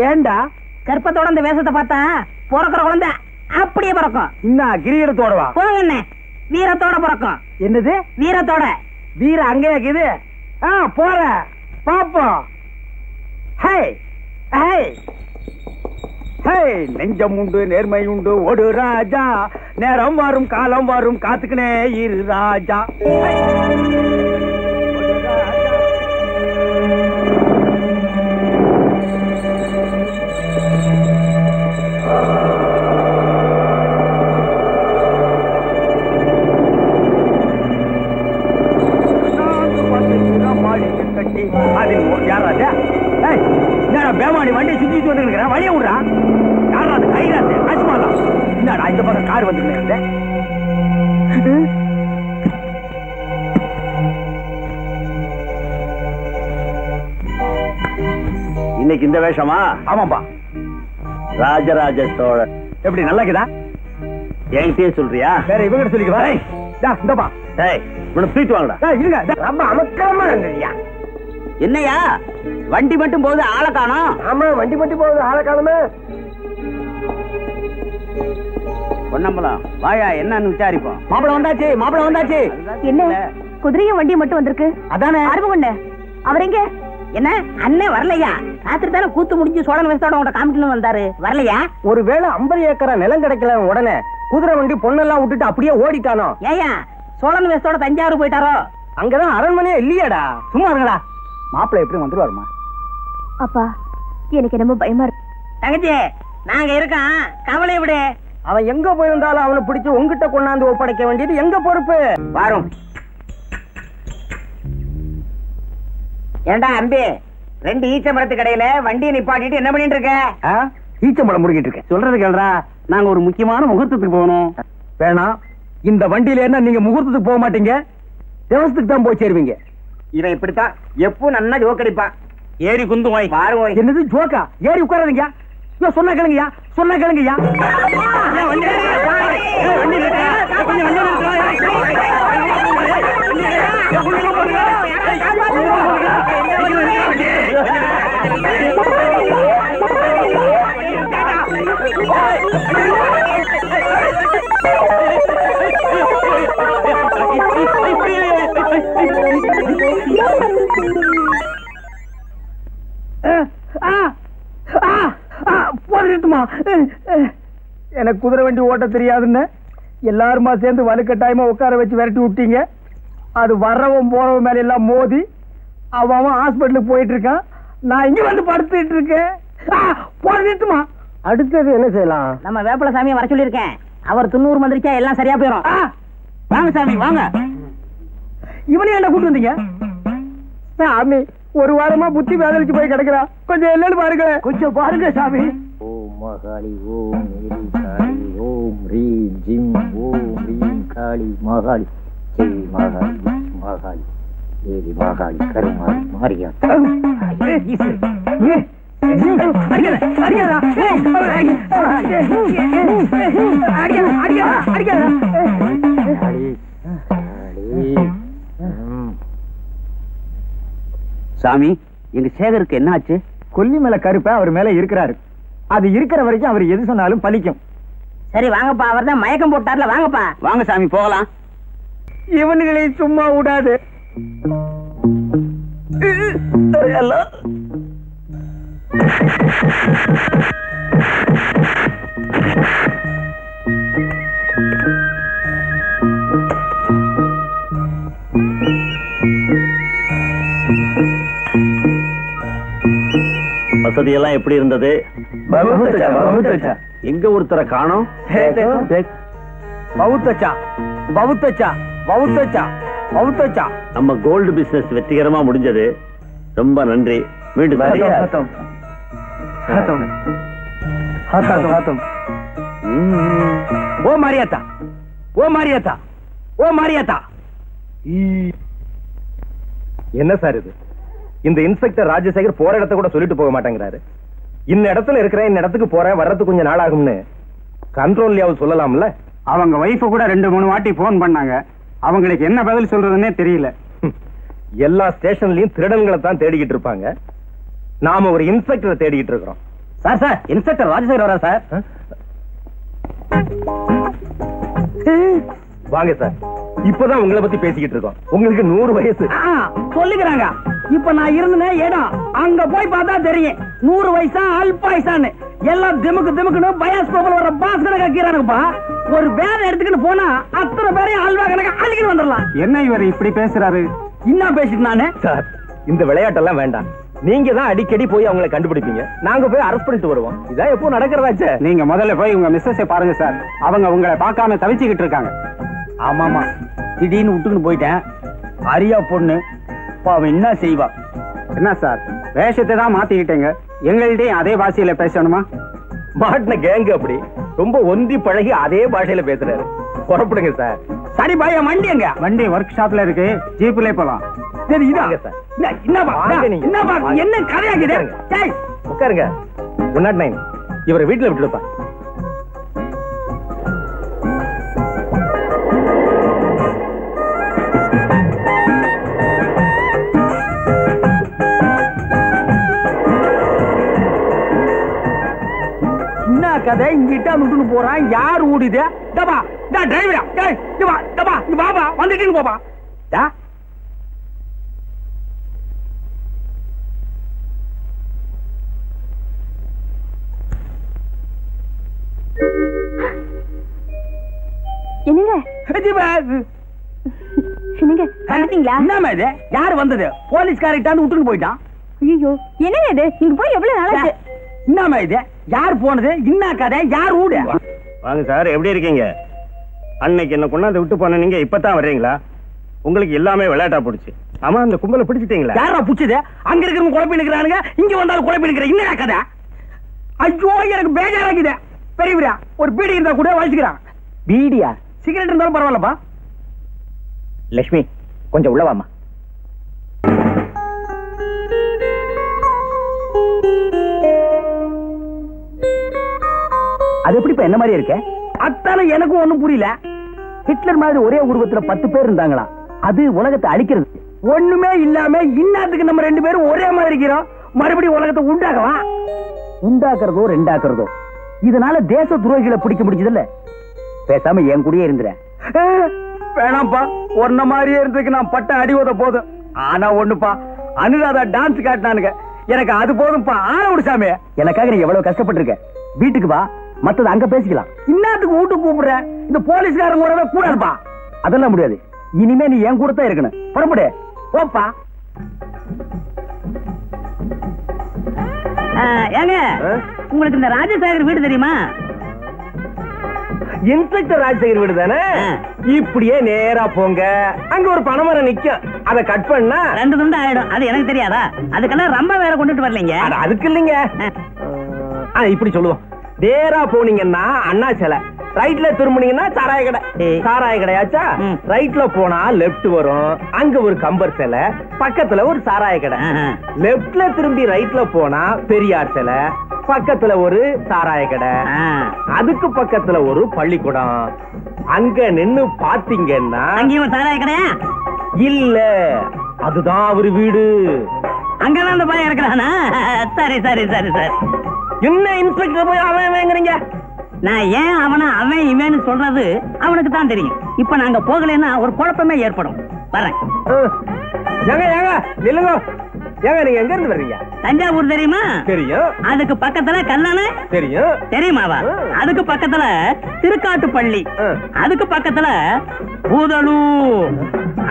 ஏண்டா? கர்ப்பத்தோட இந்த வேஷத்தை பார்த்தா பிறக்கிற குழந்தை அப்படியே பிறக்கும். இன்னும் கிரீடத்தோடவா? போங்கண்ணே, வீரத்தோட பிறக்கும். என்னது வீரத்தோட? வீர அங்கே இருக்குது. போற பாப்போம். நெஞ்சம் உண்டு நேர்மை உண்டு ஒரு ராஜா, நேரம் வரும் காலம் வரும் காத்துக்கினே இரு ராஜா. வண்டியை சுத்தி வந்து இருக்கிறேன், வழிய விடுறா. யாரா அது கைராத்து ஆச்சுமாடா. என்னடா இந்த பக்கம் கார் வந்துக்கிறேன். இன்னைக்கு இந்த வேஷமா? ஆமாப்பா. ராஜராஜ சோழன். எப்படி நல்லா இருக்குதா? என்கிட்டயே சொல்றியா? வேற இவங்க சொல்லிக்கவா? இந்தப்பா. டேய், உன்னை தூக்கிட்டு வாங்கடா. இருங்க. ரொம்ப அமக்கலமா இருந்ததுயா. என்னையா வண்டி மட்டும் போகுது, ஆளை காணோம். ஆமா, வண்டி மட்டும் போகுது, ஆளை காணுமே. பொன்னம்பலம் வாயா, என்னன்னு விசாரிப்போம். மாப்பிள வந்தாச்சு, மாப்பிள வந்தாச்சு. என்ன குதிரையும் வண்டியும் மட்டும் வந்திருக்கு? அதானே அருமகுண்ட அவர் எங்க? என்ன அண்ணன் வரலையா? ராத்திரி தானே கூத்து முடிஞ்சு சோழன் வேஷத்தோட உங்க காமிக்கணும் வந்தாரு, வரலையா? ஒருவேளை 50 ஏக்கரா நிலம் கிடைக்கல உடனே குதிரை வண்டி பொண்ணெல்லாம் விட்டுட்டு அப்படியே ஓடிட்டானோ? ஏயா சோழன் வேஷத்தோட தஞ்சாவூர் போயிட்டாரோ? அங்கதான் அரண்மனையே இல்லையாடா. சும்மா இருங்கடா. மாப்பிள எப்படி வந்துருவாருமா? அப்பா எனக்கு ரொம்ப பயமா இருக்கு. தங்கச்சி நாங்க இருக்கோம், கவலை விடு. அவன் எங்க போயிருந்தாலும் அவனை பிடிச்சு உங்ககிட்ட கொண்டாந்து ஒப்படைக்க வேண்டியது எங்க பொறுப்பு. வரும். ஏண்டா அம்பி, 2 ஈச்ச மரத்து கடையில வண்டியை நிப்பாட்டிட்டு என்ன பண்ணிட்டு இருக்க? ஈச்சம்பழம் முறுக்கிட்டு இருக்கேன். சொல்றது கேள்றா, நாங்க ஒரு முக்கியமான முகூர்த்தத்துக்கு போகணும். வேணாம், இந்த வண்டியில என்ன நீங்க முகூர்த்தத்துக்கு போக மாட்டீங்க, தேவசத்துக்கு தான் போய் சேருவீங்க. இவன் இப்படித்தான் எப்பவும் நன்னா ஜோக்கடிப்பான். ஏறி குந்து வாய் பாரு ஓய். என்னது ஜோக்கா? ஏறி உட்காராதீங்க. சொன்னா கேளுங்கய்யா, சொன்னா கேளுங்கய்யா. எனக்கு குதிரை வண்டி ஓட்ட தெரியாதுன்னு எல்லாருமா சேர்ந்து வலுக்கட்டாயமா உட்கார வச்சு விரட்டி விட்டீங்க. அது வர்றவன் போறவன் மேல எல்லாம் மோதி அவன் ஹாஸ்பிட்டலுக்கு போயிட்டு இருக்கான். நான் இங்க வந்து படுத்துட்டு இருக்கேன். போட்டுமா அடுத்தது என்ன செய்யலாம்? நம்ம வேப்பல சாமியை வர சொல்லியிருக்கேன். அவர் 90 மந்திரிச்சா எல்லாம் சரியா போயிடும். வாங்க சாமி வாங்க. இவனையும் என்ன கூட்டு வந்தீங்க? சாமி ஒரு வாரமா புத்தி வேதனைச்சு போய் கிடக்குறா, கொஞ்சம் என்னன்னு பாருங்க. கொஞ்சம் பாருங்க சாமி. ஓம் மகாளி, ஓம் மேரி காளி, ஓம் ரீம் ஜிம், ஓம் ரீம் காளி மகாளி, ஜெய் மகாளி, மகாளி, தேவி மகாளி, கருமாளி, மாரியா. சாமி, எங்க சேகருக்கு என்ன ஆச்சு? கொல்லி மேல கருப்ப அவர் மேல இருக்கிறாரு. அது இருக்கிற வரைக்கும் அவர் எது சொன்னாலும் பலிக்கும். சரி வாங்கப்பா, அவர் தான் மயக்கம் போட்டார்ல, வாங்கப்பா. வாங்க சாமி போகலாம். இவனுகளை சும்மா விடாது. வசதியெல்லாம் எப்படி இருந்தது? எங்க ஒருத்தரை காணோம்? நம்ம கோல்டு பிசினஸ் வெற்றிகரமா முடிஞ்சது. ரொம்ப நன்றி. மீண்டும் ஓ மாரியாத்தா, ஓ மாரியாத்தா, ஓ மாரியாத்தா. என்ன சார் இது? இந்த இன்ஸ்பெக்டர் ராஜசேகர் போற இடத்த கூட சொல்லிட்டு போக மாட்டேங்கிறாரு. இந்த இடத்துல இருக்கிறேன், இந்த இடத்துக்கு போறேன், வர்றதுக்கு கொஞ்சம் நாள் ஆகும்னு கண்ட்ரோல்லையாவது சொல்லலாம்ல. அவங்க வைஃப கூட 2-3 வாட்டி போன் பண்ணாங்க. அவங்களுக்கு என்ன பதில் சொல்றதுன்னே தெரியல. எல்லா ஸ்டேஷன்லயும் திருடன்களை தான் தேடிக்கிட்டு இருப்பாங்க. நாம ஒரு இன்ஸ்பெக்டரை தேடிக்கிட்டு இருக்கிறோம். சார் சார், இன்ஸ்பெக்டர் ராஜசேகர் வரா சார். வாங்க சார், இப்பதான் உங்களை பத்தி பேசிக்கிட்டு இருக்கோம். உங்களுக்கு 100 வயசு சொல்லுகிறாங்க. இப்ப நான் இருந்தேன் இடம் அங்க போய் பார்த்தா தெரியும் 100 வயசா அல்பாயுசான்னு. எல்லாம் திமுக்கு திமுக்குன்னு பயாஸ்கோப்ல வர பாஸ் கணக்கா கீரானுப்பா. ஒரு வேலை எடுத்துக்கிட்டு போனா அத்தனை பேரையும் அல்வா கணக்கா அள்ளிக்கிட்டு வந்துடலாம். என்ன இவர் இப்படி பேசுறாரு? என்ன பேசிட்டு நானு? சார், இந்த விளையாட்டெல்லாம் வேண்டாம். நீங்க தான் அடிக்கடி போய் அவங்களை கண்டுபிடிப்பீங்க, நாங்க போய் அரெஸ்ட் பண்ணிட்டு வருவோம். இதான் எப்போ நடக்கிறதாச்சே. நீங்க முதல்ல போய் உங்க மிஸ்ஸஸை பாருங்க சார். அவங்க உங்களை பார்க்காம தவிச்சுக்கிட்டு இருக்காங்க. ஆமாமா, திடீர்னு விட்டுக்கிட்டு போயிட்டேன். அரியா பொண்ணு பாவம் என்ன செய்வா? என்ன சார், வேஷத்தை தான் மாத்திக்கிட்டேங்க. எங்கள்கிட்டயும் அதே பாஷையில பேசணுமா? மாட்டின கேங்க அப்படி ரொம்ப ஒந்தி பழகி அதே பாஷையில பேசுறாரு. புறப்படுங்க சார். சரி பாய், வண்டி எங்க? வண்டி ஒர்க் ஷாப்ல இருக்கு, ஜீப்ல போலாம். சரி இதான் வாங்க சார். என்னப்பா வாங்க நீங்க. என்னப்பா என்ன கதையாக்குது? டேய் உட்காருங்க. 109 இவரை வீட்டுல விட்டுடுப்பா. என்ன கதை? இங்கிட்ட விட்டுன்னு போறான், யார் ஓடிது? டபா டா டிரைவரா, டேய் இங்க வா, டபா இங்க வாப்பா, வந்துட்டீங்க போப்பா. டா என்னங்க என்னங்க வந்துட்டீங்களா? என்னம்மா இது? யார் வந்தது? போலீஸ்காரிட்டாந்து விட்டுன்னு போயிட்டான். ஐயோ என்னங்க இது? இங்க போய் எவ்வளவு நாளாச்சு? என்னம்மா இது? யார் போனது? என்ன கதை? யார் ஊடு? வாங்க சார், எப்படி இருக்கீங்க? அன்னைக்கு என்ன கொண்டாந்து விட்டு போன நீங்க இப்பதான் வர்றீங்களா? உங்களுக்கு எல்லாமே விளையாட்டா போடுச்சு. ஆமா, அந்த கும்பலை பிடிச்சிட்டீங்களா? யாரா புடிச்சது? அங்க இருக்கிறவங்க குழப்பி நிக்கிறானுங்க, இங்க வந்தாலும் குழப்பி நிக்கிற. என்ன கதை? ஐயோ எனக்கு பேஜாராக்குது. பெரியவரா, ஒரு பீடி இருந்தா கூட வச்சுக்கிறான். பீடியா? சிகரெட் இருந்தாலும் பரவாயில்லப்பா. லட்சுமி, கொஞ்சம் உள்ள வாமா. அது எப்படிப்பா என்ன மாதிரி இருக்க? அத்தால எனக்கும் ஒண்ணும் புரியல. ஹிட்லர் மாதிரி ஒரே உருவத்துல 10 பேர் இருந்தாங்களா? அது உலகத்தை அழிக்கிறது. ஒண்ணுமே இல்லாம இன்னாத்துக்கு நம்ம 2 பேரும் ஒரே மாதிரி இருக்கிறோம். மறுபடியும் உலகத்தை உண்டாகவா? உண்டாக்குறதோ ரெண்டாக்குறதோ, இதனால தேச துரோகிகளை பிடிக்க முடிஞ்சதில்ல. பேசாம என் கூடயே இருந்துற. வேணாம்ப்பா, ஒன்ன மாதிரியே இருந்ததுக்கு நான் பட்ட அடி உத போதும். ஆனா ஒண்ணுப்பா, அனுராதா டான்ஸ் காட்டினானுங்க, எனக்கு அது போதும்ப்பா. ஆன விடு சாமி. எனக்காக நீ எவ்வளவு கஷ்டப்பட்டிருக்க. வீட்டுக்கு வா, மத்தது அங்க பேசிக்கலாம். இன்னாத்துக்கு வீட்டுக்கு கூப்பிடுற? இந்த போலீஸ்காரங்க கூடவே கூடாதுப்பா. அதெல்லாம் முடியாது. இனிமே நீ என் கூட தான் இருக்கணும். புறப்படு. போப்பா. ஏங்க, உங்களுக்கு இந்த ராஜசேகர் வீடு தெரியுமா? இன்ஸ்பெக்டர் ராஜசேகர் வீடு தானே? இப்படியே நேரா போங்க, அங்க ஒரு பனைமரம் நிக்கும். அதை கட் பண்ணா 2 துண்டு ஆயிடும். அது எனக்கு தெரியாதா? அதுக்கெல்லாம் ரொம்ப வேற கொண்டுட்டு வரலீங்க. அட, அதுக்கு இல்லைங்க. இப்படி சொல்லுவோம். நேரா போனீங்கன்னா அண்ணா சிலை, ரைட்ல திரும்பினீங்கன்னா சாராய கடை. சாராய கடையாச்சா? ரைட்ல போனா லெப்ட் வரும், அங்க ஒரு கம்பர் சிலை, பக்கத்துல ஒரு சாராய கடை. லெப்ட்ல திரும்பி ரைட்ல போனா பெரியார் சிலை, பக்கத்துல ஒரு சாராய கடை, அதுக்கு பக்கத்துல ஒரு பள்ளிக்கூடம். அங்க நின்னு பாத்தீங்கன்னா அங்கேயும் சாராய கடையா? இல்ல, அதுதான் அவரு வீடு. அங்கதான் அந்த பையன் இருக்கிறானா? சரி சரி சரி சரி. என்ன இன்ஸ்பெக்டர் போய் அவன் வாங்குறீங்க? நான் ஏன் அவனை அவன் இவன்னு சொல்றது அவனுக்கு தான் தெரியும். இப்ப நாங்க போகலன்னா ஒரு குழப்பமே ஏற்படும். வரேன். ஏங்க ஏங்க நில்லுங்க. ஏங்க, நீங்க எங்க இருந்து வர்றீங்க? தஞ்சாவூர் தெரியுமா? தெரியும். அதுக்கு பக்கத்துல கல்லான தெரியும். தெரியுமாவா? அதுக்கு பக்கத்துல திருக்காட்டுப்பள்ளி, அதுக்கு பக்கத்துல பூதலூர்.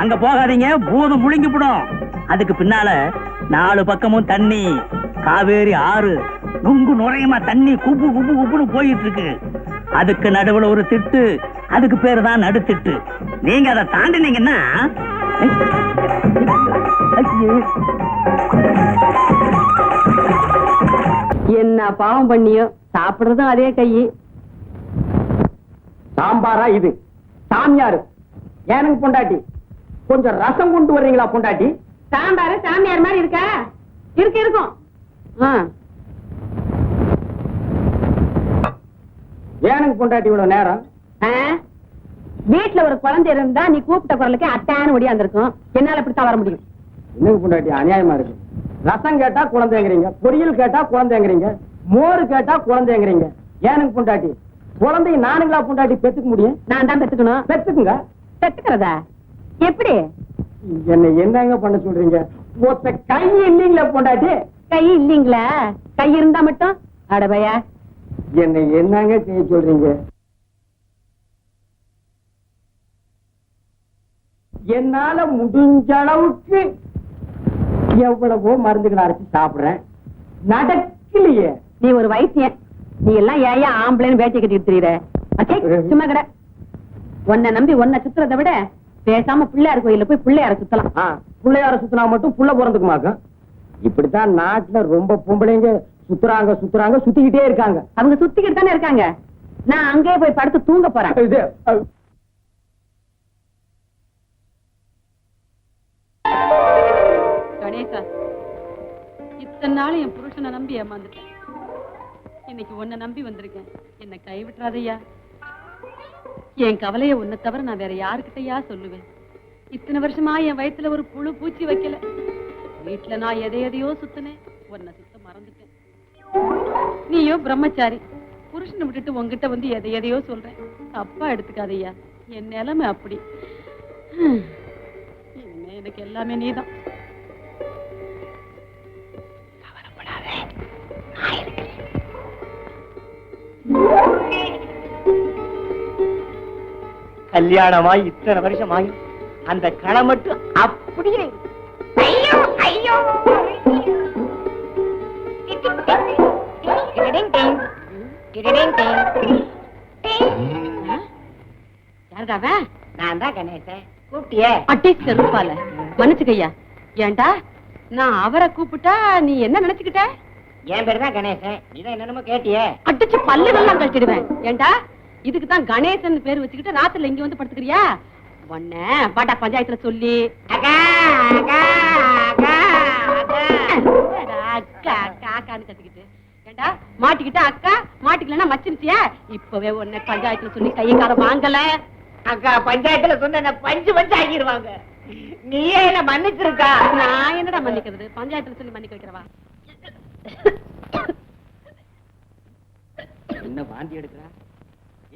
அங்க போகாதீங்க, பூதம் முழுங்கிவிடும். அதுக்கு பின்னால 4 பக்கமும் தண்ணி, காவேரி ஆறு நுங்கு நுழையுமா தண்ணி குப்பு குப்பு குப்புன்னு போயிட்டு இருக்கு. அதுக்கு நடுவுல ஒரு திட்டு, அதுக்கு பேரு தான் நடுத்திட்டு. நீங்க அதை தாண்டினீங்கன்னா என்ன பாவம் பண்ணியோ, சாப்பிடுறதும் அதே கையி. சாம்பாரா இது? சாமியாரு எனக்கு பொண்டாட்டி, கொஞ்சம் ரசம் கொண்டு வர்றீங்களா பொண்டாட்டி? சாம்பாரு சாமியார் மாதிரி இருக்கா? இருக்கும். எனக்கு பொண்டாட்டி இவ்வளவு நேரம்? வீட்டுல ஒரு குழந்தை இருந்தா நீ கூப்பிட்ட குரலுக்கு அட்டான்னு ஒடியாந்துருக்கும். என்னால இப்படித்தான் வர முடியும். எனக்கு பொண்டாட்டி அநியாயமா இருக்கு. ரசம் கேட்டா குழந்தைங்கிறீங்க, பொரியல் கேட்டா குழந்தைங்கிறீங்க, மோர் கேட்டா குழந்தைங்கிறீங்க. எனக்கு பொண்டாட்டி, குழந்தைய நானுங்களா பொண்டாட்டி பெத்துக்க முடியும்? நான் தான் பெத்துக்கணும். பெத்துக்குங்க. பெத்துக்கிறதா? எப்படி? என்ன என்னங்க பண்ண சொல்றீங்க? ஒத்த கை இல்லீங்களா பொண்டாட்டி? கை இல்லீங்களா? கை இருந்தா மட்டும் அடபையா என்ன என்னங்க செய்ய சொல்றீங்க? என்னால முடிஞ்ச அளவுக்கு எவ்வளவோ மருந்துகளை அரைச்சு சாப்பிடுறேன், நடக்கலையே. நீ ஒரு வைத்தியன், நீ எல்லாம் ஏயா ஆம்பளைன்னு வேட்டி கட்டிட்டு தெரியுற? சும்மா கடை. உன்னை நம்பி உன்னை சுத்துறதை விட பேசாம பிள்ளையார் கோயில போய் பிள்ளையார சுத்தலாம். பிள்ளையார சுத்தினா மட்டும் புள்ள பிறந்துக்குமாக்கும். இப்படித்தான் நாட்டுல ரொம்ப பொம்பளைங்க சுத்துறாங்க சுத்திக்கிட்டே இருக்காங்க. அவங்க சுத்திக்கிட்டு தானே இருக்காங்க. நான் அங்கேயே போய் படுத்து தூங்க போறேன். கணேசா, இத்தனை நாள் என் புருஷனை நம்பி ஏமாந்துட்டேன். இன்னைக்கு உன்னை நம்பி வந்திருக்கேன். என்னை கைவிட்டுறாதையா. என் கவலைய உன்னை தவிர நான் வேற யாருக்கிட்டயா சொல்லுவேன்? இத்தனை வருஷமா என் வயித்துல ஒரு புழு பூச்சி வைக்கல. வீட்டுல நான் எதையோ சுத்தினேன். உன்னை சுத்த மறந்துட்டேன். நீயோ பிரம்மச்சாரி. புருஷனை விட்டுட்டு உங்ககிட்ட வந்து எதையோ சொல்றேன். தப்பா எடுத்துக்காதையா. என் நிலைமை அப்படி. இனிமே எனக்கு எல்லாமே நீதான். கல்யாணமாய் இத்தனை வருஷமாய் அந்த களை மட்டும் அப்படியே ஐயோ ஐயோ யாருக்காவ? நான் தான் கணேசன். கூப்பிட்டியே? அட்டி செருப்பால மன்னிச்சுக்கையா. ஏண்டா நான் அவரை கூப்பிட்டா நீ என்ன நினைச்சுக்கிட்ட? என் பேரு தான் கணேசன். நீதான் என்னென்னமோ கேட்டியே? அடிச்சு பல்லு எல்லாம் கழிச்சிடுவேன். ஏண்டா இதுக்கு தான் கணேசன் பேர் வச்சுக்கிட்டு ராத்திரில இங்க வந்து படுத்துக்கிறியா? உன்ன பாட்டா பஞ்சாயத்துல சொல்லி அக்கா அக்கா அக்கா அக்கா அக்கான்னு கத்திக்கிட்டு ஏண்டா மாட்டிக்கிட்ட அக்கா மாட்டிக்கலன்னா மச்சிருச்சியா? இப்பவே உன்னை பஞ்சாயத்துல சொல்லி கையை காலம் வாங்கல. அக்கா பஞ்சாயத்துல சொன்ன பஞ்சு ஆகிடுவாங்க. நீயே என்ன மன்னிச்சிருக்கா? நான் என்னடா மன்னிக்கிறது? பஞ்சாயத்துல சொல்லி மன்னிக்க வைக்கிறவா? என்ன வாந்தி எடுக்கிற?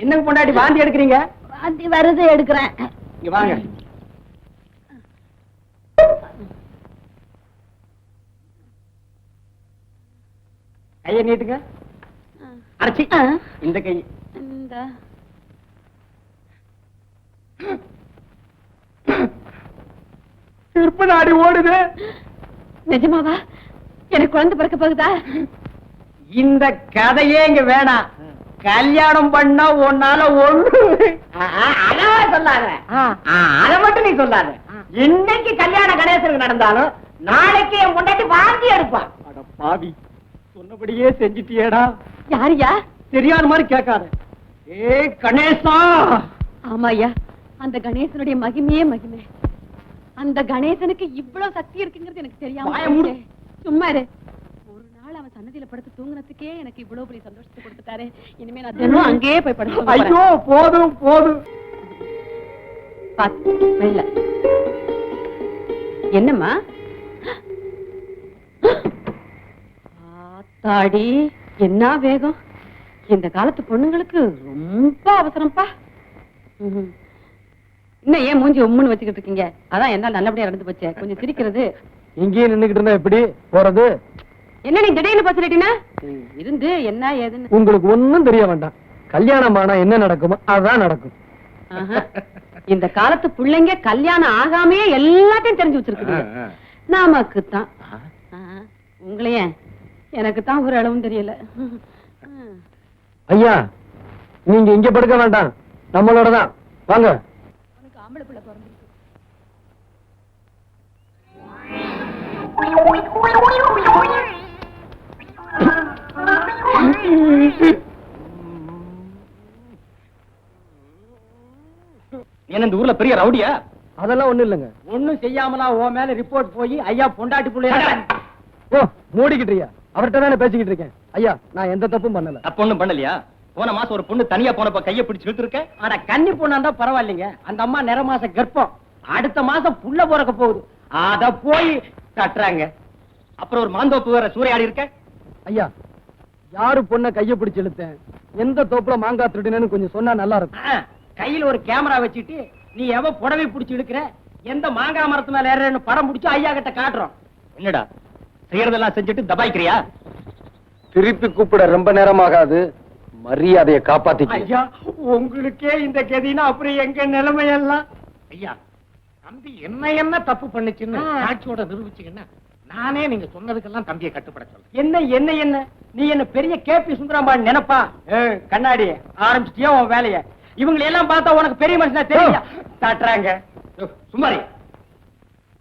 என்ன பொண்டாட்டி வாந்தி எடுக்கிறீங்க? வாந்தி வருது, எடுக்கிறேன். இங்க வாங்க. கையை நீட்டுங்க. அரைச்சி இந்த கை இந்த திருப்ப நாடி ஓடுது. நிஜமாவா? எனக்கு குழந்தை பிறக்க போகுதா? இந்த கதையே இங்க வேணாம். கல்யாணம் பண்ணா உன்னால ஒண்ணு அளவா சொல்லாத. அதை மட்டும் நீ சொல்லாத. இன்னைக்கு கல்யாண கணேசனுக்கு நடந்தாலும் நாளைக்கு என் பொண்டாட்டி வாந்தி எடுப்பா. அட பாவி, சொன்னபடியே செஞ்சிட்டியேடா. யாரியா? தெரியாத மாதிரி கேட்காத. ஏ கணேசா. ஆமாய்யா, அந்த கணேசனுடைய மகிமையே மகிமை. அந்த கணேசனுக்கு இவ்வளவு சக்தி இருக்குங்கிறது எனக்கு தெரியாம வாயை மூடு. சும்மா இரு. ஒரு நாள் அவன் சன்னதியில படுத்து தூங்குனதுக்கே எனக்கு இவ்வளவு பெரிய சந்தோஷத்தை கொடுத்துட்டாரு. இனிமே நான் தினம் அங்கேயே போய் படுத்து ஐயோ போதும் போதும். பாத்து வெள்ள என்னம்மா? ஆத்தாடி, என்ன வேகம்! இந்த காலத்து பொண்ணுங்களுக்கு ரொம்ப அவசரம்ப்பா. இன்னும் ஏன் மூஞ்சி உம்முன்னு வச்சுக்கிட்டு இருக்கீங்க? அதான் என்ன நல்லபடியா நடந்து போச்சு. கொஞ்சம் சிரிக்கிறது. இங்கேயே நின்னுகிட்டு இருந்தா எப்படி போறது? என்ன நீ திடீர்னு பச்சுட்டீங்கன்னா இருந்து என்ன ஏதுன்னு உங்களுக்கு ஒண்ணும் தெரிய வேண்டாம். கல்யாணம் ஆனா என்ன நடக்குமோ அதான் நடக்கும். இந்த காலத்து பிள்ளைங்க கல்யாணம் ஆகாமையே எல்லாத்தையும் தெரிஞ்சு வச்சிருக்குது. நமக்கு தான் உங்களையே எனக்கு தான் ஒரு அளவும் தெரியல. ஐயா, நீங்க இங்க படுக்க வேண்டாம், நம்மளோட தான் வாங்க. உனக்கு ஆம்பளை பிள்ளை பிறந்திருக்கு. என்ன இந்த ஊர்ல பெரிய ரவுடியா? அதெல்லாம் ஒண்ணும் இல்லங்க. ஒண்ணும் செய்யாமலா உன் மேல ரிப்போர்ட் போய் ஐயா பொண்டாட்டி புள்ளைய மூடிக்கிட்டியா? அவர்கிட்ட தானே பேசிக்கிட்டு இருக்கேன். ஐயா, நான் எந்த தப்பும் பண்ணல. தப்பு ஒண்ணும் பண்ணலையா? போன மாசம் ஒரு பொண்ணு தனியா போனப்ப கைய பிடிச்சு இழுத்துருக்க. ஆனா கன்னி பொண்ணா இருந்தா பரவாயில்லைங்க. அந்த அம்மா நிற மாச கர்ப்பம். அடுத்த மாசம் புள்ள பிறக்க போகுது. அத போய் தட்டுறாங்க. அப்புறம் ஒரு மாந்தோப்பு வேற சூறையாடி இருக்க. ஐயா, யாரு பொண்ண கைய பிடிச்சு இழுத்தேன், எந்த தோப்புல மாங்காய் திருடினு கொஞ்சம் சொன்னா நல்லா இருக்கும். கையில ஒரு கேமரா வச்சுட்டு நீ எவ புடவை பிடிச்சு இழுக்கிற, எந்த மாங்காய் மரத்து மேல ஏறன்னு படம் பிடிச்சு ஐயா கிட்ட காட்டுறோம். என்னடா செய்யறதெல்லாம் செஞ்சுட்டு தபாய்க்கிறியா? திருப்பி கூப்பிட ரொம்ப நேரமாகாது. மரியாதையை காப்பாத்திக்க. ஐயா, உங்களுக்கே இந்த கதினா அப்புறம் எங்க நிலைமையெல்லாம். ஐயா, தம்பி என்ன தப்பு பண்ணுச்சுன்னு சாட்சியோட நிரூபிச்சீங்கன்னா நானே நீங்க சொன்னதுக்கெல்லாம் தம்பியை கட்டுப்பட சொல்றேன். என்ன என்ன என்ன நீ என்ன பெரிய கேபி சுந்தரம்பான் நினைப்பா? கண்ணாடி ஆரம்பிச்சிட்டியா உன் வேலைய? இவங்களை எல்லாம் பார்த்தா உனக்கு பெரிய மனுஷனா தெரியும். தட்டுறாங்க. சுமாரி,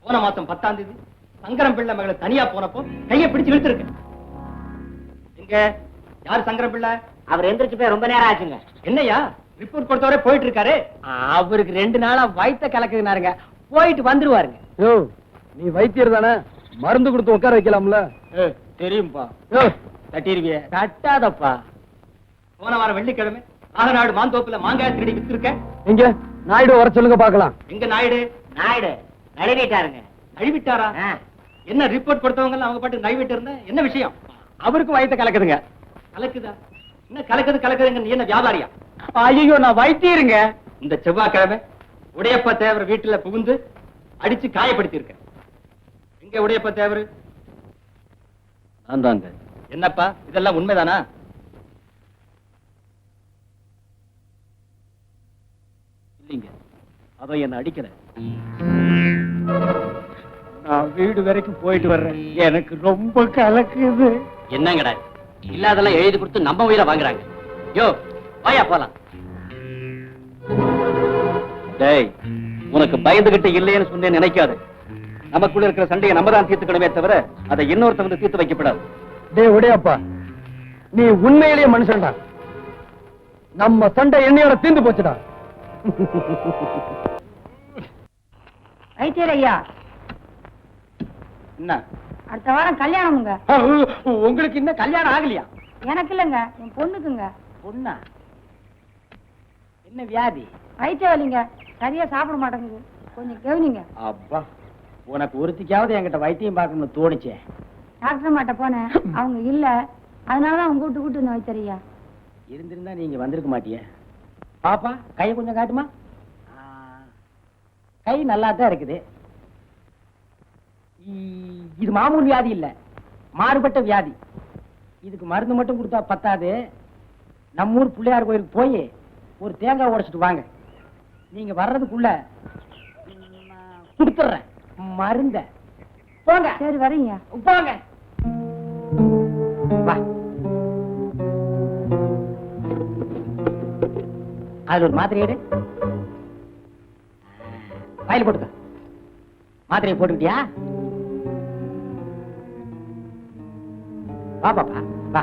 போன மாசம் 10ஆம் தேதி சங்கரம் பிள்ளை மகளை தனியா போனப்போ கையை பிடிச்சு இழுத்துருக்கு. எங்க யாரு சங்கரம் பிள்ளை? அவர் எந்திரிச்சு போய் ரொம்ப நேரம் ஆச்சுங்க. என்னையா ரிப்போர்ட் கொடுத்தவரே போயிட்டு இருக்காரு? அவருக்கு 2 நாளா வயித்த கலக்குதுனாருங்க, போயிட்டு வந்துருவாருங்க. நீ வைத்தியர் தானே, மருந்து கொடுத்து உட்கார வைக்கலாம்ல? தெரியும்பா. தட்டிருவிய கட்டாதப்பா. போன வாரம் வெள்ளிக்கிழமை ஆகநாடு மாந்தோப்புல மாங்காய் திருடி வித்துருக்க. எங்க நாயுடு வர சொல்லுங்க பாக்கலாம். எங்க நாயுடு? நாயுடு நழுவிட்டாருங்க. நழுவிட்டாரா? என்ன ரிப்போர்ட் கொடுத்தவங்க அவங்க பாட்டு நழுவிட்டு இருந்த என்ன விஷயம்? அவருக்கு வயித்த கலக்குதுங்க. கலக்குதா? என்ன கலக்குதுங்க? நீ என்ன வியாபாரியா? ஐயோ, நான் வைத்தியருங்க. இந்த செவ்வாய்க்கிழமை உடையப்ப தேவர் வீட்டுல புகுந்து அடிச்சு காயப்படுத்தி இருக்க. எங்க உடையப்ப தேவர்? நான் தாங்க. என்னப்பா இதெல்லாம் உண்மைதானா? இல்லைங்க, அவன் என்ன அடிக்கல. நான் வீடு வரைக்கும் போயிட்டு வர்றேன், எனக்கு ரொம்ப கலக்குது. என்னங்கடா இல்லாதெல்லாம் எழுதி கொடுத்து நம்ம உயிரை வாங்குறாங்க. யோ வாயா போலாம். டேய், உனக்கு பயந்துகிட்டு இல்லைன்னு சொன்னேன் நினைக்காது. நமக்குள்ள இருக்கிற சண்டையை நம்ம தான் தீர்த்துக்கணுமே தவிர அதை இன்னொருத்த வந்து தீர்த்து வைக்கப்படாது. டேய் உடையப்பா, நீ உண்மையிலேயே மனுஷன்டா. நம்ம சண்டை என்னையோட தீர்ந்து போச்சுடா. வைத்தியர் ஐயா, என்ன அடுத்த வாரம் கல்யாணமுங்க. உங்களுக்கு இன்னும் கல்யாணம் ஆகலையா? எனக்கு இல்லைங்க, என் பொண்ணுக்குங்க. பொண்ணா? என்ன வியாதி? வயிற்று வலிங்க, சரியா சாப்பிட மாட்டேங்குது, கொஞ்சம் கவனிங்க. அப்பா, உனக்கு ஒருத்திக்காவது என்கிட்ட வைத்தியம் பார்க்கணும்னு தோணுச்சே. டாக்டர் மாட்ட போனேன், அவங்க இல்ல, அதனாலதான் அவங்க கூட்டு இந்த வைத்தியர் ஐயா. இருந்திருந்தா நீங்க வந்திருக்க மாட்டியே. பாப்பா, கையை கொஞ்சம் காட்டுமா? கை நல்லா தான் இருக்குது. இது மாமூல் வியாதி இல்ல, மாறுபட்ட வியாதி. இதுக்கு மருந்து மட்டும் கொடுத்தா பத்தாது. நம்ம ஊர் பிள்ளையார் கோயிலுக்கு போய் ஒரு தேங்காய் உடைச்சிட்டு வாங்க. நீங்க வர்றதுக்குள்ள கொடுத்துறேன் மருந்த. போங்க. சரி வரீங்க. போங்க. வா. அதுல ஒரு மாத்திரை எடு. வாயில போட்டுக்க. மாத்திரையை போட்டுக்கிட்டியா? வா பாப்பா, வா.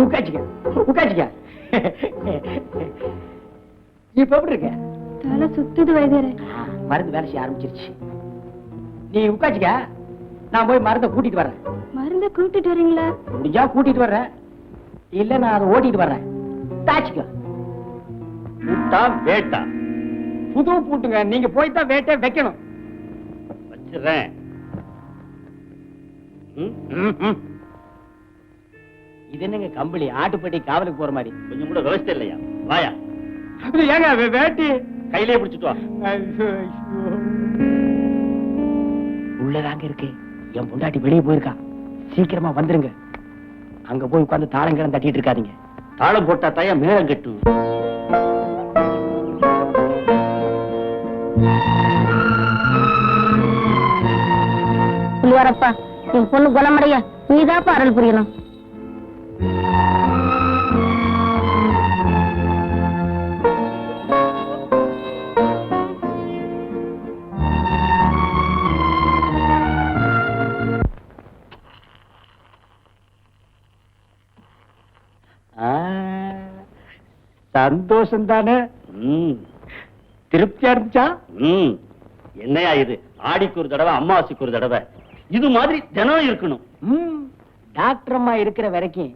உட்காச்சிக்க. இப்ப எப்படி இருக்க? தலை சுத்துது வைத்தியரே. மருந்து வேலை செய்ய ஆரம்பிச்சிருச்சு. நீ உட்காச்சிக்க, நான் போய் மருந்தை கூட்டிட்டு வர்றேன். மருந்த கூட்டிட்டு வரீங்களா? முடிஞ்சா கூட்டிட்டு வர்றேன், இல்ல நான் அதை ஓட்டிட்டு வர்றேன். தாச்சிக்க. பூட்டா வேட்டா? புது பூட்டுங்க, நீங்க போய் தான் வேட்டை வைக்கணும். வச்சிடுறேன். இது என்னங்க கம்பளி, ஆட்டுப்பட்டி காவலுக்கு போற மாதிரி. கொஞ்சம் கூட விவசாயம் இல்லையா? வாயா. ஏங்க வேட்டி கையிலே பிடிச்சிட்டு வா. உள்ளதாங்க இருக்கு. என் பொண்டாட்டி வெளியே போயிருக்கா, சீக்கிரமா வந்துருங்க. அங்க போய் உட்கார்ந்து தாளங்கிழம் தட்டிட்டு இருக்காதீங்க. தாளம் போட்டா தாயா மேளம் கட்டு. வரப்பா, என் பொண்ணு குணமடைய நீதான் அருள் புரியணும். சந்தோஷம் தானே? திருப்தியா இருந்துச்சா? என்னையா இது? ஆடிக்கு ஒரு தடவை, அம்மாவாசைக்கு ஒரு தடவை, இது மாதிரி தினம் இருக்கணும். டாக்டர் அம்மா இருக்கிற வரைக்கும்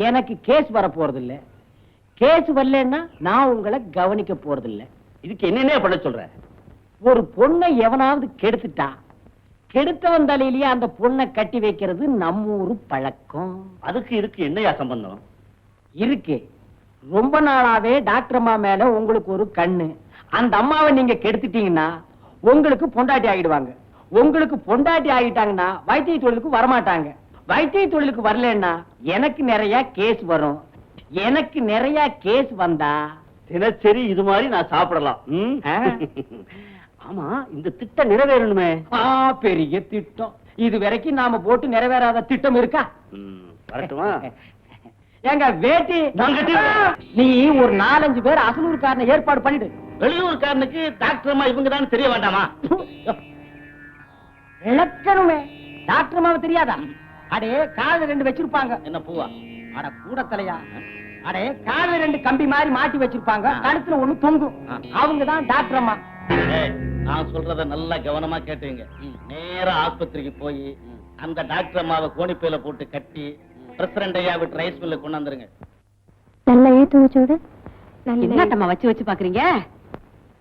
எனக்கு கேஸ் வர போறது இல்ல. கேஸ் வரலன்னா நான் உங்களை கவனிக்க போறது இல்ல. இதுக்கு என்னென்ன பண்ண சொல்ற? ஒரு பொண்ணை எவனாவது கெடுத்துட்டா, கெடுத்தவன் தலையிலேயே அந்த பொண்ணை கட்டி வைக்கிறது நம்ம ஊரு பழக்கம். அதுக்கு இதுக்கு என்னையா சம்பந்தம்? இருக்கு. ரொம்ப நாளாவே டாக்டர் அம்மா மேல உங்களுக்கு ஒரு கண்ணு. அந்த அம்மாவை நீங்க கெடுத்துட்டீங்கன்னா உங்களுக்கு பொண்டாட்டி ஆகிடுவாங்க. உங்களுக்கு பொண்டாட்டி ஆகிட்டாங்கன்னா வைத்திய தொழிலுக்கு வரமாட்டாங்க. வைத்திய தொழிலுக்கு வரலன்னா எனக்கு நிறைய கேஸ் வரும். எனக்கு நிறைய கேஸ் வந்தா தினசரி இது மாதிரி நான் சாப்பிடலாம். ஆமா, இந்த திட்டம் நிறைவேறணுமே. பெரிய திட்டம். இது வரைக்கும் நாம போட்டு நிறைவேறாத திட்டம் இருக்கா? வரட்டுமா? எங்க வேட்டி நீ ஒரு 4-5 பேர் அசலூர்காரனை ஏற்பாடு பண்ணிடு. வெளியூர்காரனுக்கு டாக்டர் அம்மா இவங்க தான் தெரிய வேண்டாமா? விளக்கணுமே. டாக்டர் மாவ தெரியாதா? அடே காது 2 வச்சிருப்பாங்க. என்ன பூவா? அட கூட தலையா. அடே காது 2 கம்பி மாதிரி மாட்டி வச்சிருப்பாங்க. கழுத்துல ஒண்ணு தொங்கும். அவங்க தான் டாக்டர் அம்மா. ஏய், நான் சொல்றத நல்லா கவனமா கேட்டுங்க. நேரா ஆஸ்பத்திரிக்கு போய் அந்த டாக்டர் அம்மாவை கோணிப்பையில போட்டு கட்டி பிரசிடண்ட் ஐயா விட்டு ரைஸ் மில்ல கொண்டு வந்துருங்க. நல்ல ஏத்து வச்சோடு. என்னட்டம்மா வச்சு வச்சு பாக்குறீங்க?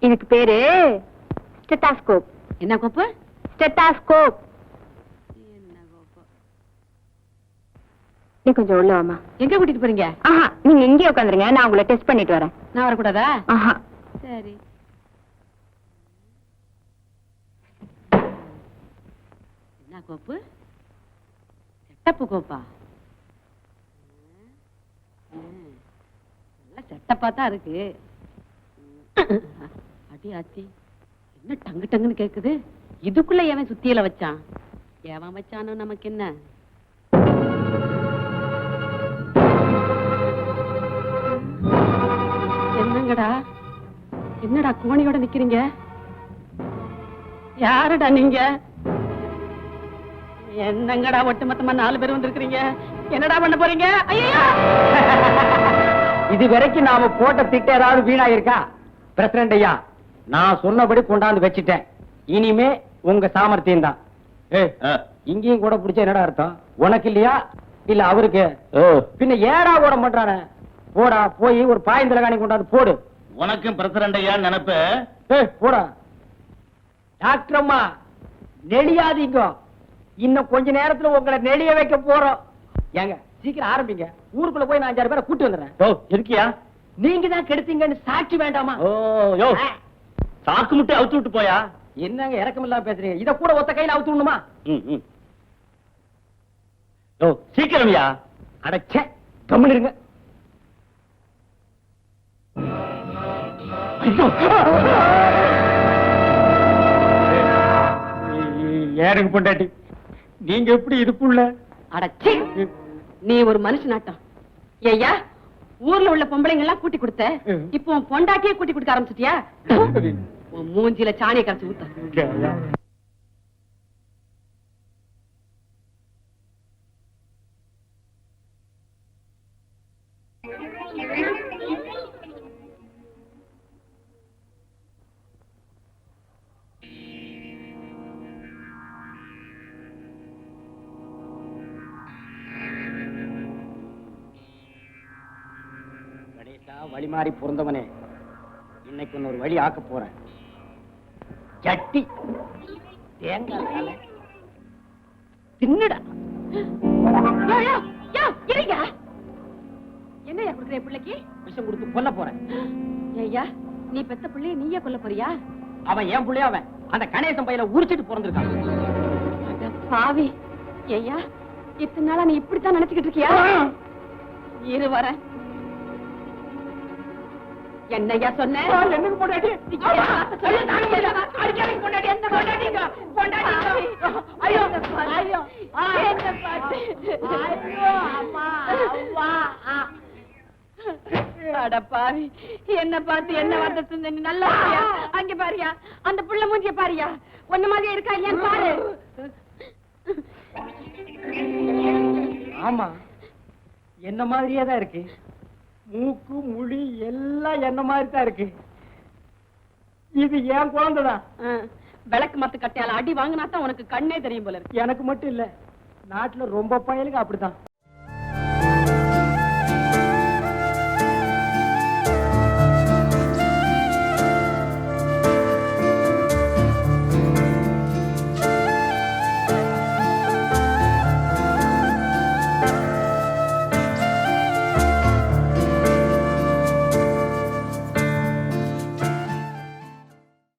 எனக்கு பேரு ஸ்டெத்தாஸ்கோப். என்ன கோப்பு? ஸ்டெத்தாஸ்கோப். நீ கொஞ்சம் உள்ள வாமா. எங்க கூட்டிட்டு போறீங்க? ஆஹா, நீங்க இங்கே உட்காந்துருங்க, நான் உங்களை டெஸ்ட் பண்ணிட்டு வரேன். நான் வரக்கூடாதா? ஆஹா. சரி. என்ன கோப்பு? செட்டப்பு கோப்பா? நல்ல செட்டப்பா தான் இருக்கு. அடி ஆத்தி, என்ன டங்கு டங்குன்னு கேக்குது? இதுக்குள்ள எவன் சுத்தியில வச்சான்? எவன் வச்சானோ நமக்கு என்ன? என்னங்கடா, என்னடா கோணியோட நிக்கிறீங்க? யாருடா நீங்க? என்னங்கடா ஒட்டுமொத்தமா 4 பேர் வந்திருக்கிறீங்க? என்னடா பண்ண போறீங்க? ஐயா! இது வரைக்கும் நாம போட்ட திட்ட ஏதாவது வீணாயிருக்கா? பிரசிடண்ட் ஐயா, நான் சொன்னபடி கொண்டாந்து வச்சிட்டேன். இனிமே உங்க சாமர்த்தியம் தான். இங்கேயும் கூட பிடிச்ச என்னடா அர்த்தம்? உனக்கு இல்லையா இல்ல அவருக்கு? பின்ன ஏடா கூட பண்றானே. போடா, போய் ஒரு பாயந்தல காணி கொண்டாந்து போடு. உனக்கும் பிரசிடண்ட் ஐயா நினைப்பு. போடா. டாக்டர் அம்மா, நெளியாதீங்க. இன்னும் கொஞ்ச நேரத்துல உங்களை நெளிய வைக்க போறோம். ஏங்க சீக்கிரம் ஆரம்பிங்க. ஊருக்குள்ள போய் நான் 5-6 பேரை கூட்டி வந்துடுறேன். இருக்கியா? நீங்க தான் கெடுத்தீங்கன்னு சாட்சி வேண்டாமா? சாக்கு முட்டை அவுத்து விட்டு போயா? என்னங்க இறக்கம் இல்லாம பேசுறீங்க? இத கூட ஒத்த கையில அவுத்து விடணுமா? சீக்கிரம்யா. அடச்சே, கம்முன்னு இருங்க. ஏனுங்க பொண்டாட்டி, நீங்க எப்படி இதுக்குள்ள? அடச்சி, நீ ஒரு மனுஷனாட்டம். ஐயா, ஊர்ல உள்ள பொம்பளைங்க எல்லாம் கூட்டி கொடுத்த, இப்போ உன் பொண்டாட்டியே கூட்டி கொடுக்க ஆரம்பிச்சிட்டியா? உன் மூஞ்சில சாணியை கரைச்சு ஊத்த. வழி மாறி பொருந்தவனே, இன்னைக்கு ஒரு வழி ஆக்க போறேன். சட்டி தேங்காய் தின்னுடா. என்னையா கொடுக்குற பிள்ளைக்கு? விஷம் கொடுத்து கொல்ல போறேன். ஐயா, நீ பெத்த பிள்ளைய நீயே கொல்ல போறியா? அவன் ஏன் பிள்ளைய? அவன் அந்த கணேசன் பையில உரிச்சிட்டு பிறந்திருக்கான். பாவி. ஐயா, இத்தனை நாளா நீ இப்படித்தான் நினைச்சுக்கிட்டு இருக்கியா? இரு வரேன். என்னையா சொன்ன? என்னக்கு பொண்டாட்டி? அடப்பாவி, என்ன பார்த்து என்ன வார்த்தை சொன்ன? நீ நல்லா இருக்கியா? அங்க பாரியா, அந்த புள்ள மூஞ்சிய பாரியா, ஒண்ணு மாதிரி இருக்கா இல்லையான்னு பாரு. ஆமா, என்ன மாதிரியே தான் இருக்கு. மூக்கு முடி எல்லாம் என்ன மாதிரி தான் இருக்கு. இது ஏன் குழந்தைதான். விளக்கு மத்து கட்டையால அடி வாங்கினா தான் உனக்கு கண்ணே தெரியும் போல இருக்கு. எனக்கு மட்டும் இல்ல, நாட்டுல ரொம்ப பயலுக்கு அப்படித்தான்.